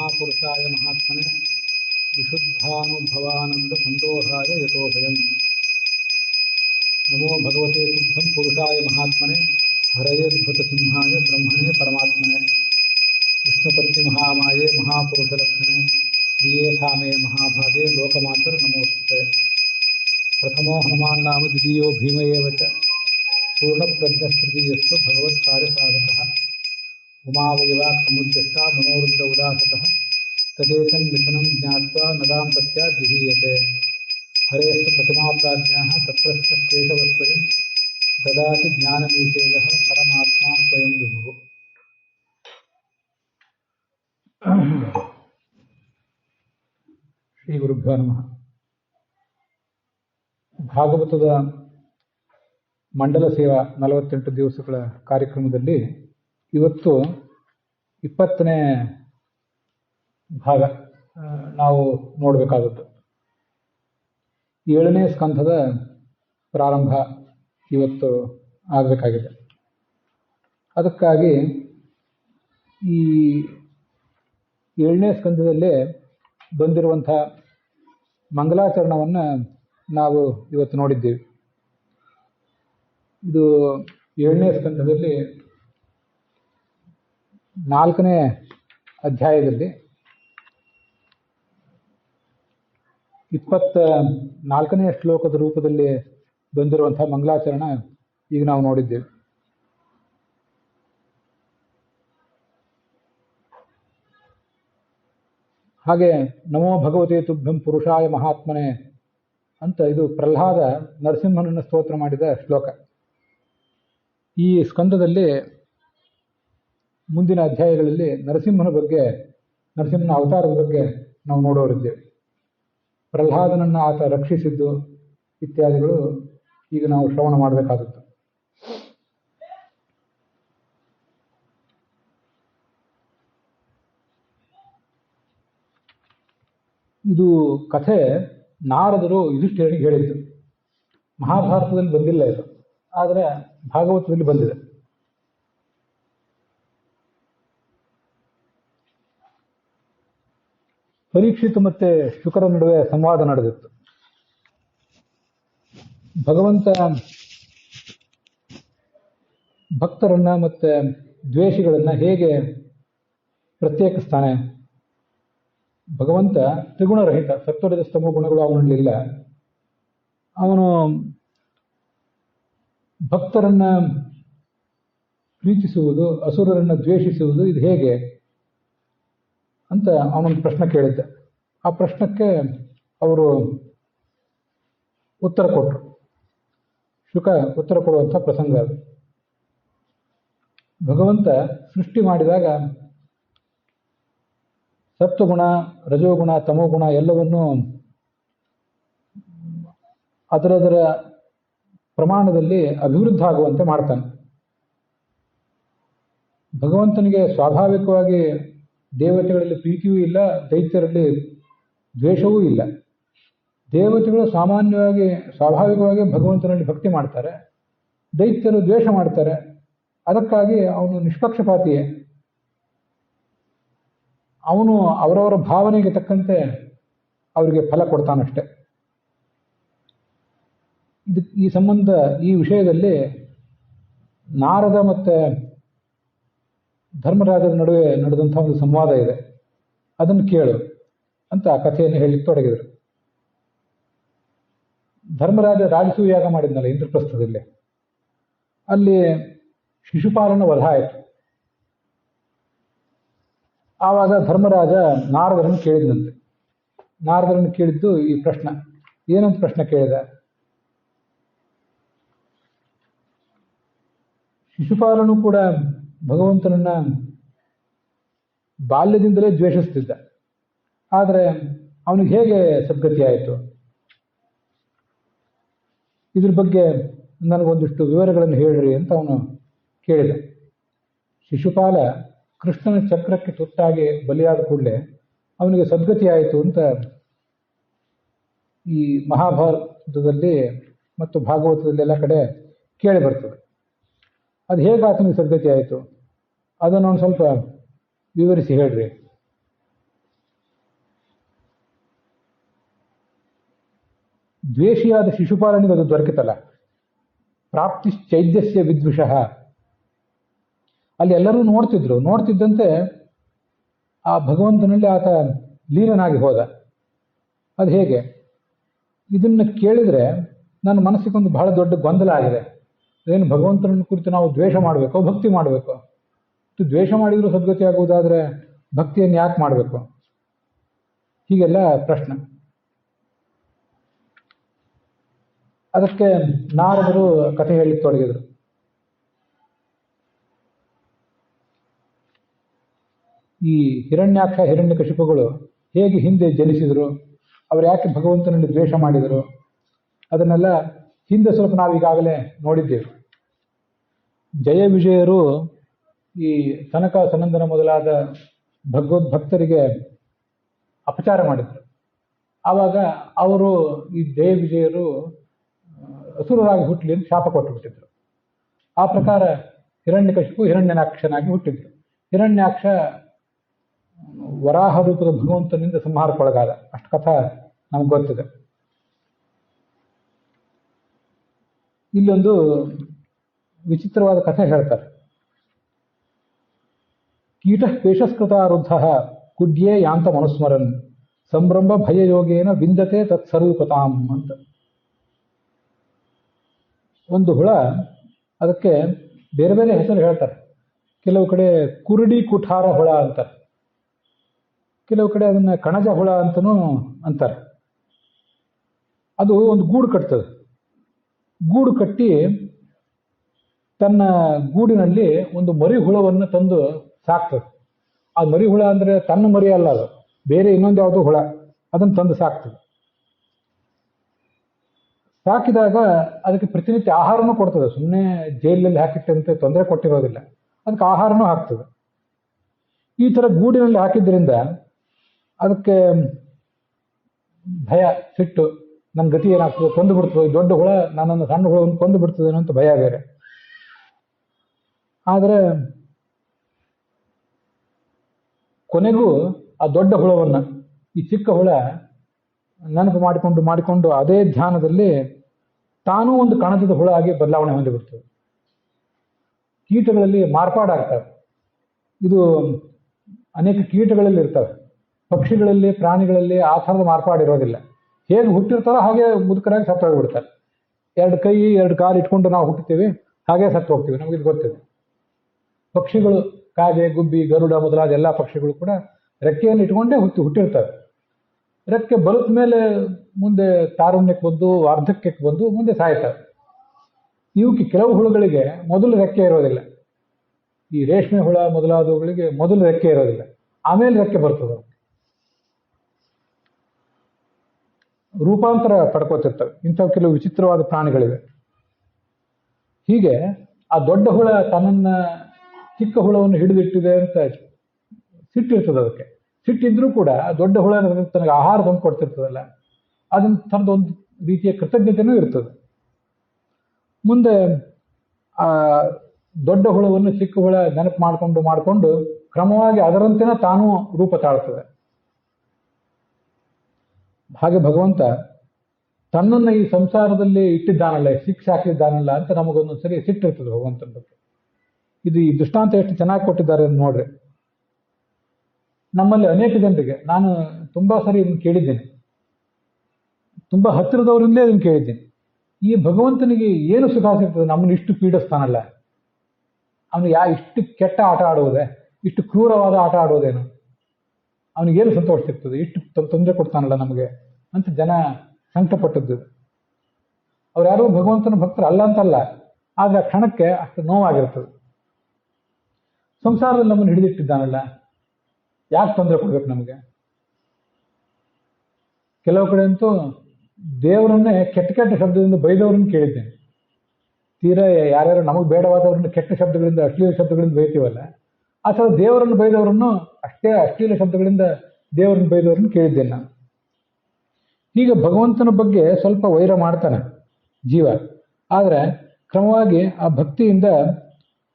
महापुरुषाय महात्मने विशुद्धानुभवानंद संदोहाय यतोभयम्। नमो भगवते तुभ्यं पुरुषाय महात्मने हरयेद्भुतसिंहाय ब्रह्मणे परमात्मने विष्णुपत्नि महामाये महापुरुषलक्षणे प्रियेथा मे महाभागे लोकमातर् नमोस्तुते। प्रथमो हनुमान् नाम द्वितीयो भीम एव च पूर्णप्रज्ञस्तृतीयस्तु भगवत्कार्यसाधकः उमावयवाक्समुद्यष्टा मनोरुद्र उदासतः तदेतन्मिथुनं ज्ञात्वा नदां प्रत्याद्विहीयते। हरेस्तु प्रतिमाप्राज्ञाः तत्रस्थः केशवस्वयं ददाति ज्ञानमीशेयः परमात्मा स्वयं विभुः। ಶ್ರೀ ಗುರುಭ್ಯೋ ನಮಃ. ಭಾಗವತದ ಮಂಡಲ ಸೇವಾ 48 ದಿವಸಗಳ ಕಾರ್ಯಕ್ರಮದಲ್ಲಿ ಇವತ್ತು 20ನೇ ಭಾಗ ನಾವು ನೋಡಬೇಕಾದದ್ದು. 7ನೇ ಸ್ಕಂಧದ ಪ್ರಾರಂಭ ಇವತ್ತು ಆಗಬೇಕಾಗಿದೆ. ಅದಕ್ಕಾಗಿ ಈ 7ನೇ ಸ್ಕಂಧದಲ್ಲೇ ಬಂದಿರುವಂಥ ಮಂಗಲಾಚರಣವನ್ನು ನಾವು ಇವತ್ತು ನೋಡಿದ್ದೇವೆ. ಇದು 7ನೇ ಸ್ಕಂಧದಲ್ಲಿ 4ನೇ ಅಧ್ಯಾಯದಲ್ಲಿ 24ನೇ ಶ್ಲೋಕದ ರೂಪದಲ್ಲಿ ಬಂದಿರುವಂಥ ಮಂಗಲಾಚರಣ ಈಗ ನಾವು ನೋಡಿದ್ದೇವೆ. ಹಾಗೆ ನಮೋ ಭಗವತೆ ತುಭ್ಯಂ ಪುರುಷಾಯ ಮಹಾತ್ಮನೆ ಅಂತ ಇದು ಪ್ರಹ್ಲಾದ ನರಸಿಂಹನನ್ನು ಸ್ತೋತ್ರ ಮಾಡಿದ ಶ್ಲೋಕ. ಈ ಸ್ಕಂದದಲ್ಲಿ ಮುಂದಿನ ಅಧ್ಯಾಯಗಳಲ್ಲಿ ನರಸಿಂಹನ ಅವತಾರದ ಬಗ್ಗೆ ನಾವು ನೋಡೋರಿದ್ದೇವೆ. ಪ್ರಹ್ಲಾದನನ್ನು ಆತ ರಕ್ಷಿಸಿದ್ದು ಇತ್ಯಾದಿಗಳು ಈಗ ನಾವು ಶ್ರವಣ ಮಾಡಬೇಕಾದದ್ದು. ಇದು ಕಥೆ ನಾರದರು ಯುಧಿಷ್ಠಿರನಿಗೆ ಹೇಳಿದ್ದು. ಮಹಾಭಾರತದಲ್ಲಿ ಬಂದಿಲ್ಲ ಇದು, ಆದರೆ ಭಾಗವತದಲ್ಲಿ ಬಂದಿದೆ. ಪರೀಕ್ಷಿತ ಮತ್ತೆ ಶುಕರ ನಡುವೆ ಸಂವಾದ ನಡೆದಿತ್ತು. ಭಗವಂತ ಭಕ್ತರನ್ನ ಮತ್ತೆ ದ್ವೇಷಿಗಳನ್ನ ಹೇಗೆ ಪ್ರತ್ಯೇಕಿಸ್ತಾನೆ? ಭಗವಂತ ತ್ರಿಗುಣರಹಿತ, ಸತ್ವರಜಸ್ತಮ ಗುಣಗಳು ಅವನಲ್ಲಿಲ್ಲ. ಅವನು ಭಕ್ತರನ್ನ ಪ್ರೀತಿಸುವುದು, ಅಸುರರನ್ನ ದ್ವೇಷಿಸುವುದು ಇದು ಹೇಗೆ ಅಂತ ಅವನೊಂದು ಪ್ರಶ್ನೆ ಕೇಳಿದ್ದ. ಆ ಪ್ರಶ್ನಕ್ಕೆ ಅವರು ಉತ್ತರ ಕೊಟ್ಟರು. ಶುಕ ಉತ್ತರ ಕೊಡುವಂಥ ಪ್ರಸಂಗ ಅದು. ಭಗವಂತ ಸೃಷ್ಟಿ ಮಾಡಿದಾಗ ಸತ್ವಗುಣ, ರಜೋಗುಣ, ತಮೋಗುಣ ಎಲ್ಲವನ್ನೂ ಅದರದರ ಪ್ರಮಾಣದಲ್ಲಿ ಅಭಿವೃದ್ಧಿ ಆಗುವಂತೆ ಮಾಡ್ತಾನೆ. ಭಗವಂತನಿಗೆ ಸ್ವಾಭಾವಿಕವಾಗಿ ದೇವತೆಗಳಲ್ಲಿ ಪ್ರೀತಿಯೂ ಇಲ್ಲ, ದೈತ್ಯರಲ್ಲಿ ದ್ವೇಷವೂ ಇಲ್ಲ. ದೇವತೆಗಳು ಸ್ವಾಭಾವಿಕವಾಗಿ ಭಗವಂತನಲ್ಲಿ ಭಕ್ತಿ ಮಾಡ್ತಾರೆ, ದೈತ್ಯರು ದ್ವೇಷ ಮಾಡ್ತಾರೆ. ಅದಕ್ಕಾಗಿ ಅವನು ನಿಷ್ಪಕ್ಷಪಾತಿಯೇ. ಅವನು ಅವರವರ ಭಾವನೆಗೆ ತಕ್ಕಂತೆ ಅವರಿಗೆ ಫಲ ಕೊಡ್ತಾನಷ್ಟೆ. ಈ ಸಂಬಂಧ ಈ ವಿಷಯದಲ್ಲಿ ನಾರದ ಮತ್ತೆ ಧರ್ಮರಾಜರ ನಡುವೆ ನಡೆದಂಥ ಒಂದು ಸಂವಾದ ಇದೆ, ಅದನ್ನು ಕೇಳು ಅಂತ ಆ ಕಥೆಯನ್ನು ಹೇಳಲಿಕ್ಕೆ ತೊಡಗಿದರು. ಧರ್ಮರಾಜ ರಾಜಸೂಯ ಯಾಗ ಮಾಡಿದ್ನಲ್ಲ ಇಂದ್ರಪ್ರಸ್ಥದಲ್ಲಿ, ಅಲ್ಲಿ ಶಿಶುಪಾಲನ ವಧ ಆಯಿತು. ಆವಾಗ ಧರ್ಮರಾಜ ನಾರದರನ್ನು ಕೇಳಿದಂತೆ. ನಾರದರನ್ನು ಕೇಳಿದ್ದು ಈ ಪ್ರಶ್ನೆ. ಏನಂತ ಪ್ರಶ್ನೆ ಕೇಳಿದ? ಶಿಶುಪಾಲನು ಕೂಡ ಭಗವಂತನನ್ನ ಬಾಲ್ಯದಿಂದಲೇ ದ್ವೇಷಿಸ್ತಿದ್ದ, ಆದರೆ ಅವನಿಗೆ ಹೇಗೆ ಸದ್ಗತಿ ಆಯಿತು? ಇದ್ರ ಬಗ್ಗೆ ನನಗೊಂದಿಷ್ಟು ವಿವರಗಳನ್ನು ಹೇಳ್ರಿ ಅಂತ ಅವನು ಕೇಳಿದ. ಶಿಶುಪಾಲ ಕೃಷ್ಣನ ಚಕ್ರಕ್ಕೆ ತುತ್ತಾಗಿ ಬಲಿಯಾದ ಕೂಡಲೇ ಅವನಿಗೆ ಸದ್ಗತಿ ಆಯಿತು ಅಂತ ಈ ಮಹಾಭಾರತದಲ್ಲಿ ಮತ್ತು ಭಾಗವತದಲ್ಲಿ ಎಲ್ಲ ಕಡೆ ಕೇಳಿ ಬರ್ತದೆ. ಅದು ಹೇಗೆ ಆತನಿಗೆ ಸದ್ಗತಿ ಆಯಿತು ಅದನ್ನು ಒಂದು ಸ್ವಲ್ಪ ವಿವರಿಸಿ ಹೇಳ್ರಿ. ದ್ವೇಷಿಯಾದ ಶಿಶುಪಾಲನಿಗೆ ಅದು ದೊರಕಿತಲ್ಲ. ಪ್ರಾಪ್ತಿಶ್ಚೈದ್ಯಸ್ಯ ವಿದ್ವಿಷಃ. ಅಲ್ಲಿ ಎಲ್ಲರೂ ನೋಡ್ತಿದ್ದಂತೆ ಆ ಭಗವಂತನಲ್ಲಿ ಆತ ಲೀನನಾಗಿ ಹೋದ. ಅದು ಹೇಗೆ? ಇದನ್ನು ಕೇಳಿದರೆ ನನ್ನ ಮನಸ್ಸಿಗೊಂದು ಬಹಳ ದೊಡ್ಡ ಗೊಂದಲ ಆಗಿದೆ. ಏನು ಭಗವಂತನ ಕುರಿತು ನಾವು ದ್ವೇಷ ಮಾಡಬೇಕೋ ಭಕ್ತಿ ಮಾಡಬೇಕು? ದ್ವೇಷ ಮಾಡಿದರೂ ಸದ್ಗತಿ ಆಗುವುದಾದರೆ ಭಕ್ತಿಯನ್ನು ಯಾಕೆ ಮಾಡಬೇಕು? ಹೀಗೆಲ್ಲ ಪ್ರಶ್ನೆ. ಅದಕ್ಕೆ ನಾರದರು ಕಥೆ ಹೇಳಲಿಕ್ಕೆ ತೊಡಗಿದರು. ಈ ಹಿರಣ್ಯಾಕ್ಷ ಹಿರಣ್ಯಕಶಿಪುಗಳು ಹೇಗೆ ಹಿಂದೆ ಜನಿಸಿದರು, ಅವರು ಯಾಕೆ ಭಗವಂತನಲ್ಲಿ ದ್ವೇಷ ಮಾಡಿದರು, ಅದನ್ನೆಲ್ಲ ಹಿಂದೆ ಸ್ವಲ್ಪ ನಾವೀಗಾಗಲೇ ನೋಡಿದ್ದೇವೆ. ಜಯ ವಿಜಯರು ಈ ಸನಕ ಸನಂದನ ಮೊದಲಾದ ಭಗವದ್ಭಕ್ತರಿಗೆ ಅಪಚಾರ ಮಾಡಿದರು. ಆವಾಗ ಅವರು ಈ ಜಯ ವಿಜಯರು ಅಸುರರಾಗಿ ಹುಟ್ಟಲಿ ಅಂತ ಶಾಪ ಕೊಟ್ಟು ಬಿಟ್ಟಿದ್ರು. ಆ ಪ್ರಕಾರ ಹಿರಣ್ಯಕಶಿಪು ಹಿರಣ್ಯನಾಕ್ಷನಾಗಿ ಹುಟ್ಟಿದ್ರು. ಹಿರಣ್ಯಾಕ್ಷ ವರಾಹ ರೂಪದ ಭಗವಂತನಿಂದ ಸಂಹಾರಕ್ಕೊಳಗಾದ. ಅಷ್ಟು ಕಥಾ ನಮ್ಗೆ ಗೊತ್ತಿದೆ. ಇಲ್ಲೊಂದು ವಿಚಿತ್ರವಾದ ಕಥೆ ಹೇಳ್ತಾರೆ. ಕೀಟ ಪೇಶಸ್ಕೃತಾರುದ್ಧ ಕುಡ್ಯೇ ಯಾಂತ ಮನುಸ್ಮರನ್ ಸಂಭ್ರಮ ಭಯಯೋಗೇನ ವಿಂದತೆ ತತ್ಸ್ವರೂಪತಾಂ ಅಂತ. ಒಂದು ಹುಳ, ಅದಕ್ಕೆ ಬೇರೆ ಬೇರೆ ಹೆಸರು ಹೇಳ್ತಾರೆ. ಕೆಲವು ಕಡೆ ಕುರುಡಿ ಕುಠಾರ ಹುಳ ಅಂತಾರೆ, ಕೆಲವು ಕಡೆ ಅದನ್ನ ಕಣಜ ಹುಳ ಅಂತನೂ ಅಂತಾರೆ. ಅದು ಒಂದು ಗೂಡು ಕಟ್ತದೆ. ಗೂಡು ಕಟ್ಟಿ ತನ್ನ ಗೂಡಿನಲ್ಲಿ ಒಂದು ಮರಿ ಹುಳವನ್ನು ತಂದು ಸಾಕ್ತದೆ. ಆ ಮರಿ ಹುಳ ಅಂದರೆ ತನ್ನ ಮರಿ ಅಲ್ಲ, ಅದು ಬೇರೆ ಇನ್ನೊಂದು ಯಾವುದೋ ಹುಳ, ಅದನ್ನು ತಂದು ಸಾಕ್ತದೆ. ಸಾಕಿದಾಗ ಅದಕ್ಕೆ ಪ್ರತಿನಿತ್ಯ ಆಹಾರನೂ ಕೊಡ್ತದೆ. ಸುಮ್ಮನೆ ಜೈಲಲ್ಲಿ ಹಾಕಿಟ್ಟಂತೆ ತೊಂದರೆ ಕೊಟ್ಟಿರೋದಿಲ್ಲ, ಅದಕ್ಕೆ ಆಹಾರನೂ ಹಾಕ್ತದೆ. ಈ ಥರ ಗೂಡಿನಲ್ಲಿ ಹಾಕಿದ್ರಿಂದ ಅದಕ್ಕೆ ಭಯ, ಸಿಟ್ಟು, ನನ್ನ ಗತಿ ಏನಾಗ್ತದೆ, ಕೊಂದು ಬಿಡ್ತದೆ, ದೊಡ್ಡ ಹುಳ ನನ್ನನ್ನು ಸಣ್ಣ ಹುಳವನ್ನು ಕೊಂದು ಬಿಡ್ತದೇನೋ ಅಂತ ಭಯ ಬೇರೆ. ಆದರೆ ಕೊನೆಗೂ ಆ ದೊಡ್ಡ ಹುಳವನ್ನು ಈ ಚಿಕ್ಕ ಹುಳ ನೆನಪು ಮಾಡಿಕೊಂಡು ಅದೇ ಧ್ಯಾನದಲ್ಲಿ ತಾನೂ ಒಂದು ಕಣಜದ ಹುಳ ಆಗಿ ಬದಲಾವಣೆ ಹೊಂದಿಬಿಡ್ತದೆ. ಕೀಟಗಳಲ್ಲಿ ಮಾರ್ಪಾಡಾಗ್ತವೆ. ಇದು ಅನೇಕ ಕೀಟಗಳಲ್ಲಿ ಇರ್ತವೆ. ಪಕ್ಷಿಗಳಲ್ಲಿ, ಪ್ರಾಣಿಗಳಲ್ಲಿ ಆ ಥರದ ಮಾರ್ಪಾಡಿರೋದಿಲ್ಲ. ಹೇಗೆ ಹುಟ್ಟಿರ್ತಾರೋ ಹಾಗೆ ಮುದುಕರಾಗಿ ಸತ್ತು ಹೋಗಿಬಿಡ್ತಾರೆ. 2 ಕೈ 2 ಕಾಲು ಇಟ್ಕೊಂಡು ನಾವು ಹುಟ್ಟುತ್ತೀವಿ, ಹಾಗೆ ಸತ್ತು ಹೋಗ್ತೀವಿ, ನಮಗಿದು ಗೊತ್ತಿದೆ. ಪಕ್ಷಿಗಳು, ಕಾಗೆ, ಗುಬ್ಬಿ, ಗರುಡ ಮೊದಲಾದ ಎಲ್ಲ ಪಕ್ಷಿಗಳು ಕೂಡ ರೆಕ್ಕೆಯನ್ನು ಇಟ್ಕೊಂಡೇ ಹುಟ್ಟಿರ್ತವೆ. ರೆಕ್ಕೆ ಬಲುತ್ತ ಮೇಲೆ ಮುಂದೆ ತಾರುಣ್ಯಕ್ಕೆ ಬಂದು ವಾರ್ಧಕ್ಯಕ್ಕೆ ಬಂದು ಮುಂದೆ ಸಾಯ್ತವೆ. ಇವಕ್ಕೆ ಕೆಲವು ಹುಳುಗಳಿಗೆ ಮೊದಲು ರೆಕ್ಕೆ ಇರೋದಿಲ್ಲ. ಈ ರೇಷ್ಮೆ ಹುಳ ಮೊದಲಾದವುಗಳಿಗೆ ಮೊದಲು ರೆಕ್ಕೆ ಇರೋದಿಲ್ಲ, ಆಮೇಲೆ ರೆಕ್ಕೆ ಬರ್ತದೆ. ರೂಪಾಂತರ ಪಡ್ಕೋತಿರ್ತವೆ. ಇಂಥವು ಕೆಲವು ವಿಚಿತ್ರವಾದ ಪ್ರಾಣಿಗಳಿವೆ. ಹೀಗೆ ಆ ದೊಡ್ಡ ಹುಳ ತನ್ನನ್ನ ಚಿಕ್ಕ ಹುಳವನ್ನು ಹಿಡಿದಿಟ್ಟಿದೆ ಅಂತ ಸಿಟ್ಟಿರ್ತದೆ. ಅದಕ್ಕೆ ಸಿಟ್ಟಿದ್ರೂ ಕೂಡ ದೊಡ್ಡ ಹುಳ ತನಗೆ ಆಹಾರ ತಂದು ಕೊಡ್ತಿರ್ತದಲ್ಲ, ಅದನ್ನ ಥರದ ಒಂದು ರೀತಿಯ ಕೃತಜ್ಞತೆನೂ ಇರ್ತದೆ. ಮುಂದೆ ಆ ದೊಡ್ಡ ಹುಳವನ್ನು ಚಿಕ್ಕ ಹುಳ ನೆನಪು ಮಾಡಿಕೊಂಡು ಕ್ರಮವಾಗಿ ಅದರಂತೆನ ತಾನೂ ರೂಪ ತಾಳ್ತದೆ. ಹಾಗೆ ಭಗವಂತ ತನ್ನನ್ನು ಈ ಸಂಸಾರದಲ್ಲಿ ಇಟ್ಟಿದ್ದಾನಲ್ಲ, ಶಿಕ್ಷೆ ಹಾಕಿದ್ದಾನಲ್ಲ ಅಂತ ನಮಗೊಂದೊಂದ್ಸರಿ ಸಿಟ್ಟಿರ್ತದೆ ಭಗವಂತನ ಬಗ್ಗೆ. ಇದು ಈ ದೃಷ್ಟಾಂತ ಎಷ್ಟು ಚೆನ್ನಾಗಿ ಕೊಟ್ಟಿದ್ದಾರೆ ಅಂತ ನೋಡ್ರಿ. ನಮ್ಮಲ್ಲಿ ಅನೇಕ ಜನರಿಗೆ ನಾನು ತುಂಬಾ ಸರಿ ಇದನ್ನು ಕೇಳಿದ್ದೇನೆ, ತುಂಬಾ ಹತ್ತಿರದವರಿಂದಲೇ ಇದನ್ನು ಕೇಳಿದ್ದೇನೆ. ಈ ಭಗವಂತನಿಗೆ ಏನು ಸುಖ ಸಿಗ್ತದೆ, ನಮ್ಮನ್ನು ಇಷ್ಟು ಪೀಡಿಸ್ತಾನಲ್ಲ, ಅವನು ಇಷ್ಟು ಕೆಟ್ಟ ಆಟ ಆಡುವುದೇ, ಇಷ್ಟು ಕ್ರೂರವಾದ ಆಟ ಆಡುವುದೇನು, ಅವನಿಗೇನು ಸಂತೋಷ ಸಿಗ್ತದೆ, ಇಷ್ಟು ತೊಂದರೆ ಕೊಡ್ತಾನಲ್ಲ ನಮಗೆ ಅಂತ ಜನ ಸಂಕಟಪಟ್ಟದ್ದು. ಅವ್ರು ಯಾರು ಭಗವಂತನ ಭಕ್ತರು ಅಲ್ಲ ಅಂತಲ್ಲ, ಆದರೆ ಆ ಕ್ಷಣಕ್ಕೆ ಅಷ್ಟು ನೋವಾಗಿರ್ತದೆ. ಸಂಸಾರದಲ್ಲಿ ನಮ್ಮನ್ನು ಹಿಡಿದಿಟ್ಟಿದ್ದಾನಲ್ಲ, ಯಾಕೆ ತೊಂದರೆ ಕೊಡ್ಬೇಕು ನಮಗೆ? ಕೆಲವು ಕಡೆ ಅಂತೂ ದೇವರನ್ನೇ ಕೆಟ್ಟ ಕೆಟ್ಟ ಶಬ್ದದಿಂದ ಬೈದವ್ರನ್ನ ಕೇಳಿದ್ದೇನೆ. ತೀರಾ ಯಾರ್ಯಾರು ನಮಗೆ ಬೇಡವಾದವ್ರನ್ನ ಕೆಟ್ಟ ಶಬ್ದಗಳಿಂದ, ಅಶ್ಲೀಲ ಶಬ್ದಗಳಿಂದ ಬೈತೀವಲ್ಲ, ಆ ಥರ ದೇವರನ್ನು ಬೈದವರನ್ನು ಅಷ್ಟೇ ಅಶ್ಲೀಲ ಶಬ್ದಗಳಿಂದ ದೇವರನ್ನು ಬೈದವ್ರನ್ನ ಕೇಳಿದ್ದೇನೆ ನಾನು. ಹೀಗೆ ಭಗವಂತನ ಬಗ್ಗೆ ಸ್ವಲ್ಪ ವೈರ ಮಾಡ್ತಾನೆ ಜೀವ, ಆದರೆ ಕ್ರಮವಾಗಿ ಆ ಭಕ್ತಿಯಿಂದ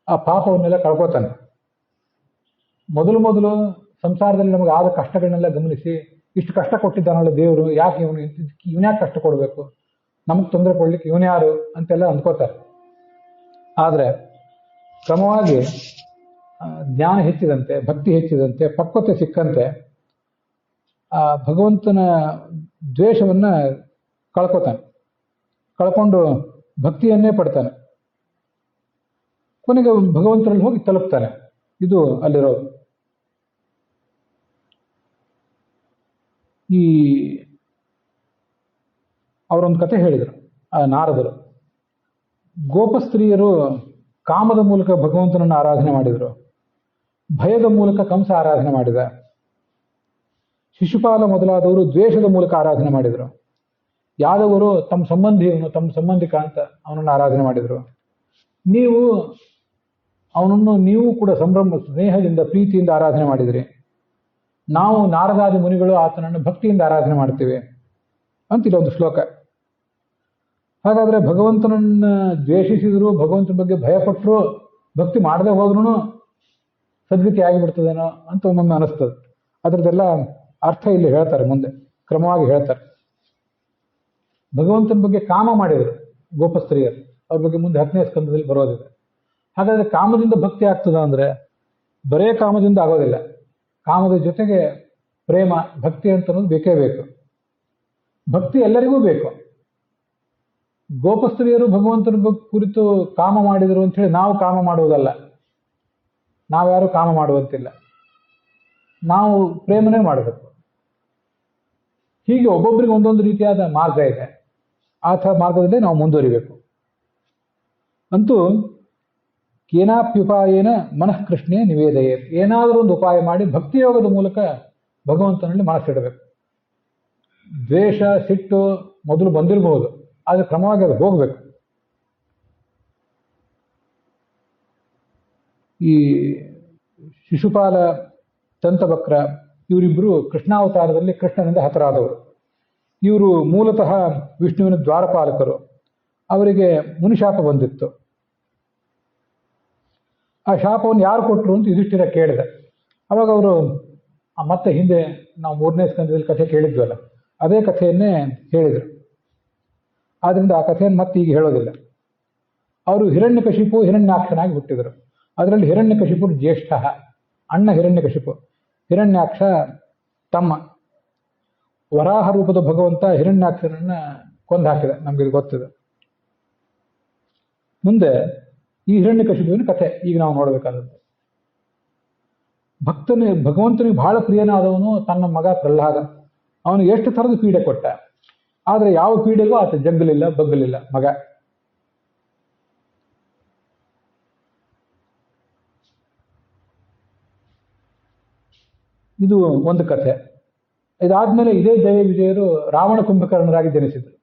ಆ ಪಾಪವನ್ನೆಲ್ಲ ಕಳ್ಕೋತಾನೆ. ಮೊದಲು ಸಂಸಾರದಲ್ಲಿ ನಮಗೆ ಆದ ಕಷ್ಟಗಳನ್ನೆಲ್ಲ ಗಮನಿಸಿ, ಇಷ್ಟು ಕಷ್ಟ ಕೊಟ್ಟಿದ್ದಾನಲ್ಲ ದೇವರು, ಯಾಕೆ ಇವನ್ಯಾಕೆ ಕಷ್ಟ ಕೊಡಬೇಕು, ನಮಗೆ ತೊಂದರೆ ಕೊಡ್ಲಿಕ್ಕೆ ಇವನು ಯಾರು ಅಂತೆಲ್ಲ ಅಂದ್ಕೋತಾರೆ. ಆದರೆ ಕ್ರಮವಾಗಿ ಜ್ಞಾನ ಹೆಚ್ಚಿದಂತೆ, ಭಕ್ತಿ ಹೆಚ್ಚಿದಂತೆ, ಪಕ್ವತೆ ಸಿಕ್ಕಂತೆ ಆ ಭಗವಂತನ ದ್ವೇಷವನ್ನ ಕಳ್ಕೊತಾನೆ, ಕಳ್ಕೊಂಡು ಭಕ್ತಿಯನ್ನೇ ಪಡ್ತಾನೆ. ಕೊನೆಗೆ ಭಗವಂತರಲ್ಲಿ ಹೋಗಿ ತಲುಪ್ತಾನೆ. ಇದು ಅಲ್ಲಿರೋದು. ಈ ಅವರೊಂದು ಕಥೆ ಹೇಳಿದರು ಆ ನಾರದರು. ಗೋಪಸ್ತ್ರೀಯರು ಕಾಮದ ಮೂಲಕ ಭಗವಂತನನ್ನು ಆರಾಧನೆ ಮಾಡಿದರು, ಭಯದ ಮೂಲಕ ಕಂಸ ಆರಾಧನೆ ಮಾಡಿದ, ಶಿಶುಪಾಲ ಮೊದಲಾದವರು ದ್ವೇಷದ ಮೂಲಕ ಆರಾಧನೆ ಮಾಡಿದರು, ಯಾದವರು ತಮ್ಮ ಸಂಬಂಧಿಯವನು ತಮ್ಮ ಸಂಬಂಧಿಕ ಅಂತ ಅವನನ್ನು ಆರಾಧನೆ ಮಾಡಿದರು. ನೀವು ಕೂಡ ಸಂಭ್ರಮ ಸ್ನೇಹದಿಂದ ಪ್ರೀತಿಯಿಂದ ಆರಾಧನೆ ಮಾಡಿದ್ರಿ. ನಾವು ನಾರದಾದಿ ಮುನಿಗಳು ಆತನನ್ನು ಭಕ್ತಿಯಿಂದ ಆರಾಧನೆ ಮಾಡ್ತೀವಿ ಅಂತ ಇಲ್ಲೊಂದು ಶ್ಲೋಕ. ಹಾಗಾದ್ರೆ ಭಗವಂತನನ್ನ ದ್ವೇಷಿಸಿದ್ರು, ಭಗವಂತನ ಬಗ್ಗೆ ಭಯಪಟ್ಟರು, ಭಕ್ತಿ ಮಾಡದೆ ಹೋದ್ರೂ ಸದ್ಗತಿ ಆಗಿಬಿಡ್ತದೇನೋ ಅಂತ ಒಮ್ಮೊಮ್ಮೆ ಅನಿಸ್ತದೆ. ಅದರದ್ದೆಲ್ಲ ಅರ್ಥ ಇಲ್ಲಿ ಹೇಳ್ತಾರೆ, ಮುಂದೆ ಕ್ರಮವಾಗಿ ಹೇಳ್ತಾರೆ. ಭಗವಂತನ ಬಗ್ಗೆ ಕಾಮ ಮಾಡಿದರು ಗೋಪಸ್ತ್ರೀಯರು, ಅವ್ರ ಬಗ್ಗೆ ಮುಂದೆ 10ನೇ ಸ್ಕಂದದಲ್ಲಿ ಬರೋದಿದೆ. ಹಾಗಾದ್ರೆ ಕಾಮದಿಂದ ಭಕ್ತಿ ಆಗ್ತದ ಅಂದ್ರೆ ಬರೇ ಕಾಮದಿಂದ ಆಗೋದಿಲ್ಲ. ಕಾಮದ ಜೊತೆಗೆ ಪ್ರೇಮ, ಭಕ್ತಿ ಅಂತ ಅನ್ನೋದು ಬೇಕೇ ಬೇಕು. ಭಕ್ತಿ ಎಲ್ಲರಿಗೂ ಬೇಕು. ಗೋಪಸ್ತ್ರೀಯರು ಭಗವಂತನ ಕುರಿತು ಕಾಮ ಮಾಡಿದರು ಅಂತ ಹೇಳಿ ನಾವು ಕಾಮ ಮಾಡುವುದಲ್ಲ, ನಾವ್ಯಾರು ಕಾಮ ಮಾಡುವಂತಿಲ್ಲ, ನಾವು ಪ್ರೇಮನೇ ಮಾಡಬೇಕು. ಹೀಗೆ ಒಬ್ಬೊಬ್ಬರಿಗೆ ಒಂದೊಂದು ರೀತಿಯಾದ ಮಾರ್ಗ ಇದೆ. ಆ ಥರ ಮಾರ್ಗದಲ್ಲೇ ನಾವು ಮುಂದುವರಿಬೇಕು. ಅಂತೂ ಕೇನಾಪ್ಯುಪಾಯೇನ ಮನಃ ಕೃಷ್ಣೇ ನಿವೇದಯೇ, ಏನಾದರೂ ಒಂದು ಉಪಾಯ ಮಾಡಿ ಭಕ್ತಿಯೋಗದ ಮೂಲಕ ಭಗವಂತನಲ್ಲಿ ಮನಸ್ಸಿಡಬೇಕು. ದ್ವೇಷ, ಸಿಟ್ಟು ಮೊದಲು ಬಂದಿರಬಹುದು, ಆದರೆ ಕ್ರಮವಾಗಿ ಅದು ಹೋಗಬೇಕು. ಈ ಶಿಶುಪಾಲ, ದಂತವಕ್ರ ಇವರಿಬ್ಬರು ಕೃಷ್ಣಾವತಾರದಲ್ಲಿ ಕೃಷ್ಣನಿಂದ ಹತರಾದವರು. ಇವರು ಮೂಲತಃ ವಿಷ್ಣುವಿನ ದ್ವಾರಪಾಲಕರು. ಅವರಿಗೆ ಮುನಿಶಾಪ ಬಂದಿತ್ತು. ಆ ಶಾಪವನ್ನು ಯಾರು ಕೊಟ್ಟರು ಅಂತ ಯುಧಿಷ್ಠಿರ ಕೇಳಿದ. ಅವಾಗ ಅವರು ಮತ್ತೆ ಹಿಂದೆ ನಾವು 3ನೇ ಸ್ಕಂದದಲ್ಲಿ ಕಥೆ ಕೇಳಿದ್ವಲ್ಲ, ಅದೇ ಕಥೆಯನ್ನೇ ಹೇಳಿದರು. ಆದ್ರಿಂದ ಆ ಕಥೆಯನ್ನು ಮತ್ತೆ ಈಗ ಹೇಳೋದಿಲ್ಲ. ಅವರು ಹಿರಣ್ಯಕಶಿಪು ಹಿರಣ್ಯಾಕ್ಷನಾಗಿ ಹುಟ್ಟಿದರು. ಅದರಲ್ಲಿ ಹಿರಣ್ಯಕಶಿಪು ಜ್ಯೇಷ್ಠ, ಅಣ್ಣ ಹಿರಣ್ಯಕಶಿಪು, ಹಿರಣ್ಯಾಕ್ಷ ತಮ್ಮ. ವರಾಹ ರೂಪದ ಭಗವಂತ ಹಿರಣ್ಯಾಕ್ಷನನ್ನ ಕೊಂದು ಹಾಕಿದ, ನಮ್ಗೆ ಗೊತ್ತಿದೆ. ಮುಂದೆ ಈ ಹಿರಣ್ಯಕಶಿಪುವಿನ ಕಥೆ ಈಗ ನಾವು ನೋಡಬೇಕಾದದ್ದು. ಭಗವಂತನಿಗೆ ಬಹಳ ಪ್ರಿಯನಾದವನು ತನ್ನ ಮಗ ಪ್ರಹ್ಲಾದ. ಅವನು ಎಷ್ಟು ಥರದ ಪೀಡೆ ಕೊಟ್ಟ, ಆದರೆ ಯಾವ ಪೀಡೆಗೂ ಆತ ಜಗ್ಗಲಿಲ್ಲ, ಬಗ್ಗಲಿಲ್ಲ ಮಗ. ಇದು ಒಂದು ಕಥೆ. ಇದಾದ್ಮೇಲೆ ಇದೇ ಜಯ ವಿಜಯರು ರಾವಣ ಕುಂಭಕರ್ಣರಾಗಿ ಜನಿಸಿದರು.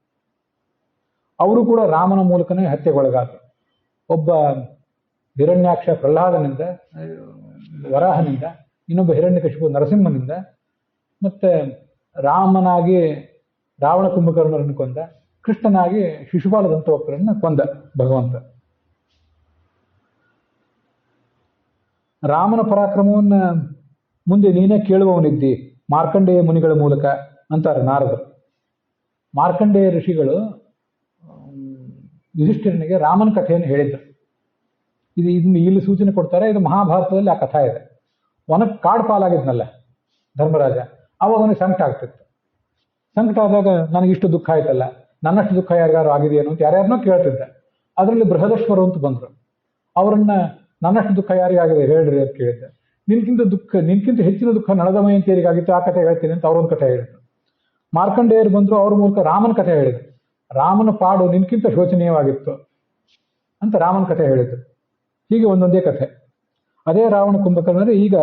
ಅವರು ಕೂಡ ರಾಮನ ಮೂಲಕನೇ ಹತ್ಯೆಗೊಳಗಾದರು. ಒಬ್ಬ ಹಿರಣ್ಯಾಕ್ಷ ಪ್ರಹ್ಲಾದನಿಂದ, ವರಾಹನಿಂದ, ಇನ್ನೊಬ್ಬ ಹಿರಣ್ಯಕಶಿಪು ನರಸಿಂಹನಿಂದ, ಮತ್ತೆ ರಾಮನಾಗಿ ರಾವಣ ಕುಂಭಕರ್ಣರನ್ನು ಕೊಂದ, ಕೃಷ್ಣನಾಗಿ ಶಿಶುಪಾಲ ದಂತವಕ್ರನ್ನು ಕೊಂದ ಭಗವಂತ. ರಾಮನ ಪರಾಕ್ರಮವನ್ನ ಮುಂದೆ ನೀನೇ ಕೇಳುವವನಿದ್ದಿ ಮಾರ್ಕಂಡೇಯ ಮುನಿಗಳ ಮೂಲಕ ಅಂತಾರೆ ನಾರದರು. ಮಾರ್ಕಂಡೇಯ ಋಷಿಗಳು ಯುಧಿಷ್ಠಿರನಿಗೆ ರಾಮನ ಕಥೆಯನ್ನು ಹೇಳಿದ್ರು. ಇದನ್ನು ಇಲ್ಲಿ ಸೂಚನೆ ಕೊಡ್ತಾರೆ. ಇದು ಮಹಾಭಾರತದಲ್ಲಿ ಆ ಕಥೆ ಇದೆ. ಕಾಡು ಪಾಲಾಗಿದ್ನಲ್ಲ ಧರ್ಮರಾಜ, ಅವಾಗ ಅವನಿಗೆ ಸಂಕಟ ಆಗ್ತಿತ್ತು. ಸಂಕಟ ಆದಾಗ ನನಗಿಷ್ಟು ದುಃಖ ಆಯ್ತಲ್ಲ, ನನ್ನಷ್ಟು ದುಃಖ ಯಾರಿಗಾರು ಆಗಿದೆಯೇನು ಅಂತ ಯಾರ್ಯಾರನ್ನೋ ಕೇಳ್ತಿದ್ದೆ. ಅದರಲ್ಲಿ ಬೃಹದಶ್ವರು ಅಂತ ಬಂದರು. ಅವರನ್ನ ನನ್ನಷ್ಟು ದುಃಖ ಯಾರಿಗಾಗಿದೆ ಹೇಳ್ರಿ ಅಂತ ಕೇಳಿದ್ದೆ. ನಿನ್ಕಿಂತ ಹೆಚ್ಚಿನ ದುಃಖ ನಳದಮಯಂತಿಯರಿಗಾಗಿತ್ತು, ಆ ಕಥೆ ಹೇಳ್ತೀನಿ ಅಂತ ಅವರೊಂದು ಕಥೆ ಹೇಳಿದ್ರು. ಮಾರ್ಕಂಡೇಯರು ಬಂದರು, ಅವ್ರ ಮೂಲಕ ರಾಮನ ಕಥೆ ಹೇಳಿದ್ರು. ರಾಮನ ಪಾಡು ನಿನ್ಕಿಂತ ಶೋಚನೀಯವಾಗಿತ್ತು ಅಂತ ರಾಮನ ಕಥೆ ಹೇಳಿದ್ರು. ಹೀಗೆ ಒಂದೊಂದೇ ಕಥೆ. ಅದೇ ರಾವಣ ಕುಂಭಕರ್ಣರು ಈಗ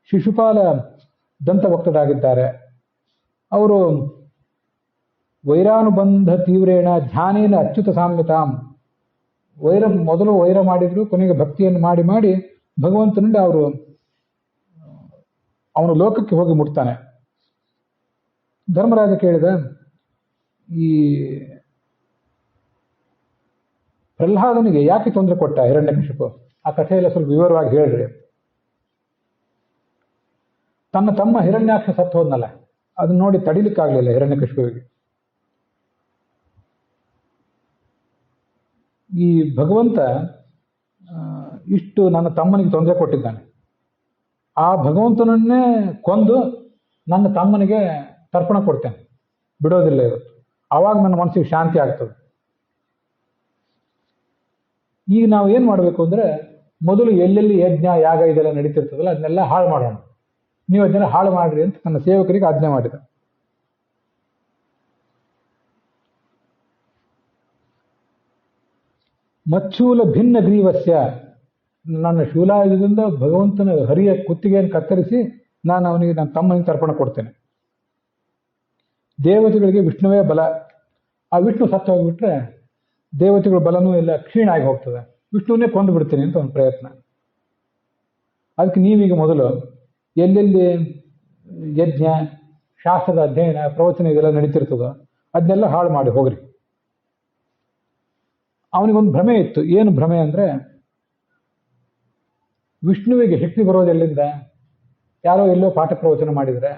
ಶಿಶುಪಾಲ ದಂತಭಕ್ತರಾಗಿದ್ದಾರೆ. ಅವರು ವೈರಾನುಬಂಧ ತೀವ್ರೇಣ ಧ್ಯಾನೇನ ಅಚ್ಯುತ ಸಾಮ್ಯತಾಂ, ಮೊದಲು ವೈರ ಮಾಡಿದ್ರು, ಕೊನೆಗೆ ಭಕ್ತಿಯನ್ನು ಮಾಡಿ ಮಾಡಿ ಭಗವಂತನಿಂದ ಅವರು ಅವನು ಲೋಕಕ್ಕೆ ಹೋಗಿ ಮುಟ್ತಾನೆ. ಧರ್ಮರಾಜ ಕೇಳಿದ, ಈ ಪ್ರಹ್ಲಾದನಿಗೆ ಯಾಕೆ ತೊಂದರೆ ಕೊಟ್ಟ ಹಿರಣ್ಯಕಶಿಪು? ಆ ಕಥೆಯೆಲ್ಲ ಸ್ವಲ್ಪ ವಿವರವಾಗಿ ಹೇಳ್ರಿ. ತನ್ನ ತಮ್ಮ ಹಿರಣ್ಯಾಕ್ಷ ಸತ್ತು ಹೋದ್ನಲ್ಲ, ಅದನ್ನ ನೋಡಿ ತಡಿಲಿಕ್ಕಾಗಲಿಲ್ಲ ಹಿರಣ್ಯಕಶಿಪುವಿಗೆ. ಈ ಭಗವಂತ ಇಷ್ಟು ನನ್ನ ತಮ್ಮನಿಗೆ ತೊಂದರೆ ಕೊಟ್ಟಿದ್ದಾನೆ, ಆ ಭಗವಂತನನ್ನೇ ಕೊಂದು ನನ್ನ ತಮ್ಮನಿಗೆ ತರ್ಪಣ ಕೊಡ್ತೇನೆ, ಬಿಡೋದಿಲ್ಲ ಇವತ್ತು. ಆವಾಗ ನನ್ನ ಮನಸ್ಸಿಗೆ ಶಾಂತಿ ಆಗ್ತದೆ. ಈಗ ನಾವು ಏನು ಮಾಡಬೇಕು ಅಂದರೆ, ಮೊದಲು ಎಲ್ಲೆಲ್ಲಿ ಯಜ್ಞ ಯಾಗ ಇದೆಲ್ಲ ನಡೀತಿರ್ತದಲ್ಲ ಅದನ್ನೆಲ್ಲ ಹಾಳು ಮಾಡೋಣ, ನೀವು ಅದನ್ನೆಲ್ಲ ಹಾಳು ಮಾಡ್ರಿ ಅಂತ ನನ್ನ ಸೇವಕರಿಗೆ ಆಜ್ಞೆ ಮಾಡಿದ. ಮಚ್ಚೂಲ ಭಿನ್ನ ಗ್ರೀವಸ್ಯ, ನನ್ನ ಶೂಲಾಯುಧದಿಂದ ಭಗವಂತನ ಹರಿಯ ಕುತ್ತಿಗೆಯನ್ನು ಕತ್ತರಿಸಿ ನಾನು ಅವನಿಗೆ ನನ್ನ ತಮ್ಮನಿಗೆ ತರ್ಪಣ ಕೊಡ್ತೇನೆ. ದೇವತೆಗಳಿಗೆ ವಿಷ್ಣುವೇ ಬಲ, ಆ ವಿಷ್ಣು ಸತ್ತು ಹೋಗಿಬಿಟ್ರೆ ದೇವತೆಗಳ ಬಲನೂ ಎಲ್ಲ ಕ್ಷೀಣ ಆಗಿ ಹೋಗ್ತದೆ, ವಿಷ್ಣುವನ್ನೇ ಕೊಂದು ಬಿಡ್ತೀನಿ ಅಂತ ಒಂದು ಪ್ರಯತ್ನ. ಅದಕ್ಕೆ ನೀವೀಗ ಮೊದಲು ಎಲ್ಲೆಲ್ಲಿ ಯಜ್ಞ ಶಾಸ್ತ್ರದ ಅಧ್ಯಯನ ಪ್ರವಚನ ಇದೆಲ್ಲ ನಡೀತಿರ್ತದೋ ಅದನ್ನೆಲ್ಲ ಹಾಳು ಮಾಡಿ ಹೋಗ್ರಿ. ಅವನಿಗೊಂದು ಭ್ರಮೆ ಇತ್ತು. ಏನು ಭ್ರಮೆ ಅಂದರೆ, ವಿಷ್ಣುವಿಗೆ ಶಕ್ತಿ ಬರೋದೆಲ್ಲಿಂದ? ಯಾರೋ ಎಲ್ಲೋ ಪಾಠ ಪ್ರವಚನ ಮಾಡಿದರೆ,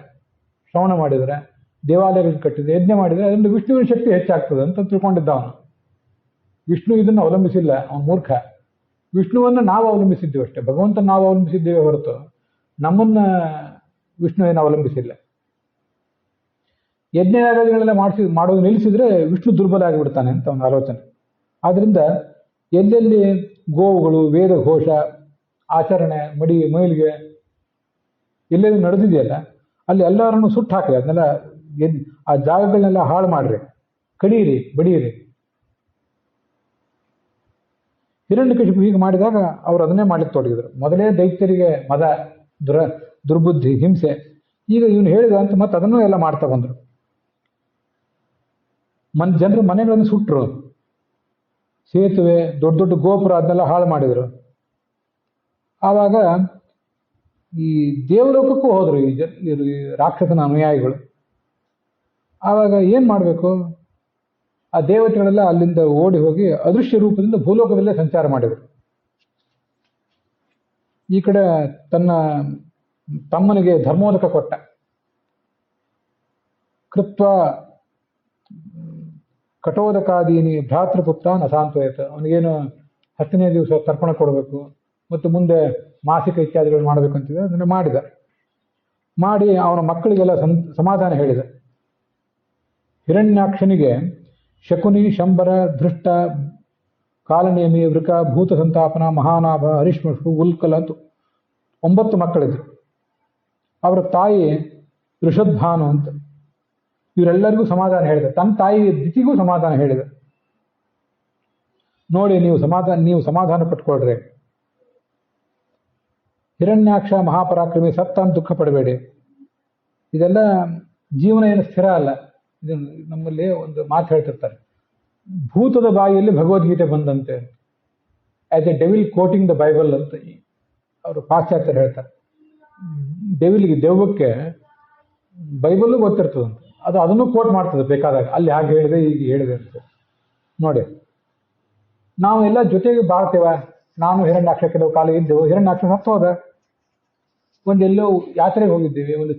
ಶ್ರವಣ ಮಾಡಿದರೆ, ದೇವಾಲಯಗಳು ಕಟ್ಟಿದರೆ, ಯಜ್ಞ ಮಾಡಿದರೆ ಅದರಿಂದ ವಿಷ್ಣುವಿನ ಶಕ್ತಿ ಹೆಚ್ಚಾಗ್ತದೆ ಅಂತ ತಿಳ್ಕೊಂಡಿದ್ದ ಅವನು. ವಿಷ್ಣು ಇದನ್ನು ಅವಲಂಬಿಸಿಲ್ಲ, ಅವನು ಮೂರ್ಖ. ವಿಷ್ಣುವನ್ನು ನಾವು ಅವಲಂಬಿಸಿದ್ದೇವೆ ಅಷ್ಟೇ, ಭಗವಂತನ ನಾವು ಅವಲಂಬಿಸಿದ್ದೇವೆ ಹೊರತು ನಮ್ಮನ್ನ ವಿಷ್ಣು ಏನು ಅವಲಂಬಿಸಿಲ್ಲ. ಯಜ್ಞಯಾಗಗಳೆಲ್ಲ ಮಾಡೋದು ನಿಲ್ಲಿಸಿದ್ರೆ ವಿಷ್ಣು ದುರ್ಬಲ ಆಗಿಬಿಡ್ತಾನೆ ಅಂತ ಅವನ ಆಲೋಚನೆ. ಆದ್ರಿಂದ ಎಲ್ಲೆಲ್ಲಿ ಗೋವುಗಳು, ವೇದ ಘೋಷ, ಆಚರಣೆ, ಮೈಲಿಗೆ ಎಲ್ಲೆಲ್ಲಿ ನಡೆದಿದೆಯಲ್ಲ ಅಲ್ಲಿ ಎಲ್ಲರನ್ನು ಸುಟ್ಟು ಹಾಕಿ, ಅದನ್ನೆಲ್ಲ ಆ ಜಾಗಗಳನ್ನೆಲ್ಲ ಹಾಳು ಮಾಡ್ರಿ, ಕಡೀರಿ, ಬಡೀರಿ. ಹಿರಣ್ಯಕಶಿಪು ಹೀಗೆ ಮಾಡಿದಾಗ ಅವರು ಅದನ್ನೇ ಮಾಡ್ಲಿಕ್ಕೆ ತೊಡಗಿದ್ರು. ಮೊದಲೇ ದೈತ್ಯರಿಗೆ ಮದ, ದುರ್ಬುದ್ಧಿ, ಹಿಂಸೆ. ಈಗ ಇವನು ಹೇಳಿದ ಅಂತ ಮತ್ತೆ ಅದನ್ನೂ ಎಲ್ಲ ಮಾಡ್ತಾ ಬಂದರು. ಜನರು ಮನೆಗಳನ್ನು ಸುಟ್ಟರು, ಸೇತುವೆ, ದೊಡ್ಡ ದೊಡ್ಡ ಗೋಪುರ ಅದನ್ನೆಲ್ಲ ಹಾಳು ಮಾಡಿದರು. ಆವಾಗ ಈ ದೇವಲೋಕಕ್ಕೂ ಹೋದರು ಈ ರಾಕ್ಷಸನ ಅನುಯಾಯಿಗಳು. ಆವಾಗ ಏನು ಮಾಡಬೇಕು? ಆ ದೇವತೆಗಳೆಲ್ಲ ಅಲ್ಲಿಂದ ಓಡಿ ಹೋಗಿ ಅದೃಶ್ಯ ರೂಪದಿಂದ ಭೂಲೋಕದಲ್ಲೇ ಸಂಚಾರ ಮಾಡಿದರು. ಈ ಕಡೆ ತನ್ನ ತಮ್ಮನಿಗೆ ಧರ್ಮೋದಕ ಕೊಟ್ಟ. ಕೃತ್ವ ಕಟೋದಕಾದೀನಿ ಭ್ರಾತೃಪುತ್ರ ನಸಾಂತ್ವಯತ. ಅವನಿಗೇನು 10ನೇ ದಿವಸ ತರ್ಪಣ ಕೊಡಬೇಕು ಮತ್ತು ಮುಂದೆ ಮಾಸಿಕ ಇತ್ಯಾದಿಗಳು ಮಾಡಬೇಕು ಅಂತಿದೆ, ಅದನ್ನು ಮಾಡಿದ. ಮಾಡಿ ಅವನ ಮಕ್ಕಳಿಗೆಲ್ಲ ಸಮಾಧಾನ ಹೇಳಿದ. ಹಿರಣ್ಯಾಕ್ಷನಿಗೆ ಶಕುನಿ, ಶಂಬರ, ಧೃಷ್ಟ, ಕಾಲನೇಮಿ, ವೃಕ, ಭೂತ ಸಂತಾಪನ, ಮಹಾನಾಭ, ಹರಿಶ್ಮಶ್ರು, ಉಲ್ಕಲ ಅಂತ 9 ಮಕ್ಕಳಿದ್ರು. ಅವರ ತಾಯಿ ಋಷದ್ಭಾನು ಅಂತ. ಇವರೆಲ್ಲರಿಗೂ ಸಮಾಧಾನ ಹೇಳಿದ. ತನ್ನ ತಾಯಿ ದಿತಿಗೂ ಸಮಾಧಾನ ಹೇಳಿದ. ನೋಡಿ, ನೀವು ಸಮಾಧಾನ ಪಟ್ಕೊಳ್ರಿ. ಹಿರಣ್ಯಾಕ್ಷ ಮಹಾಪರಾಕ್ರಮಿ, ಸತ್ತ ಅಂತ ದುಃಖ ಪಡಬೇಡಿ. ಇದೆಲ್ಲ ಜೀವನ ಏನು ಸ್ಥಿರ ಅಲ್ಲ. ಇದು ನಮ್ಮಲ್ಲಿ ಒಂದು ಮಾತು ಹೇಳ್ತಿರ್ತಾರೆ, ಭೂತದ ಬಾಯಿಯಲ್ಲಿ ಭಗವದ್ಗೀತೆ ಬಂದಂತೆ, as a devil quoting the Bible ಅಂತ ಅವರು ಪಾಶ್ಚಾತ್ಯರು ಹೇಳ್ತಾರೆ. ದೆವ್ವಕ್ಕೆ ಬೈಬಲ್ಲು ಗೊತ್ತಿರ್ತದಂತೆ, ಅದನ್ನು ಕೋಟ್ ಮಾಡ್ತದೆ ಬೇಕಾದಾಗ, ಅಲ್ಲಿ ಹಾಗೆ ಹೇಳಿದೆ ಈಗ ಹೇಳಿದೆ ಅಂತ. ನೋಡಿ, ನಾವು ಎಲ್ಲ ಜೊತೆಗೆ ಬಾಳ್ತೇವ. ನಾನು ಹಿರಣ್ಯಾಕ್ಷ ಕೆಲವು ಕಾಲ ಇದ್ದೆವು. ಹಿರಣ್ಯಾಕ್ಷ ಸತ್ತೋದ. ಒಂದೆಲ್ಲೋ ಯಾತ್ರೆಗೆ ಹೋಗಿದ್ದೀವಿ, ಒಂದು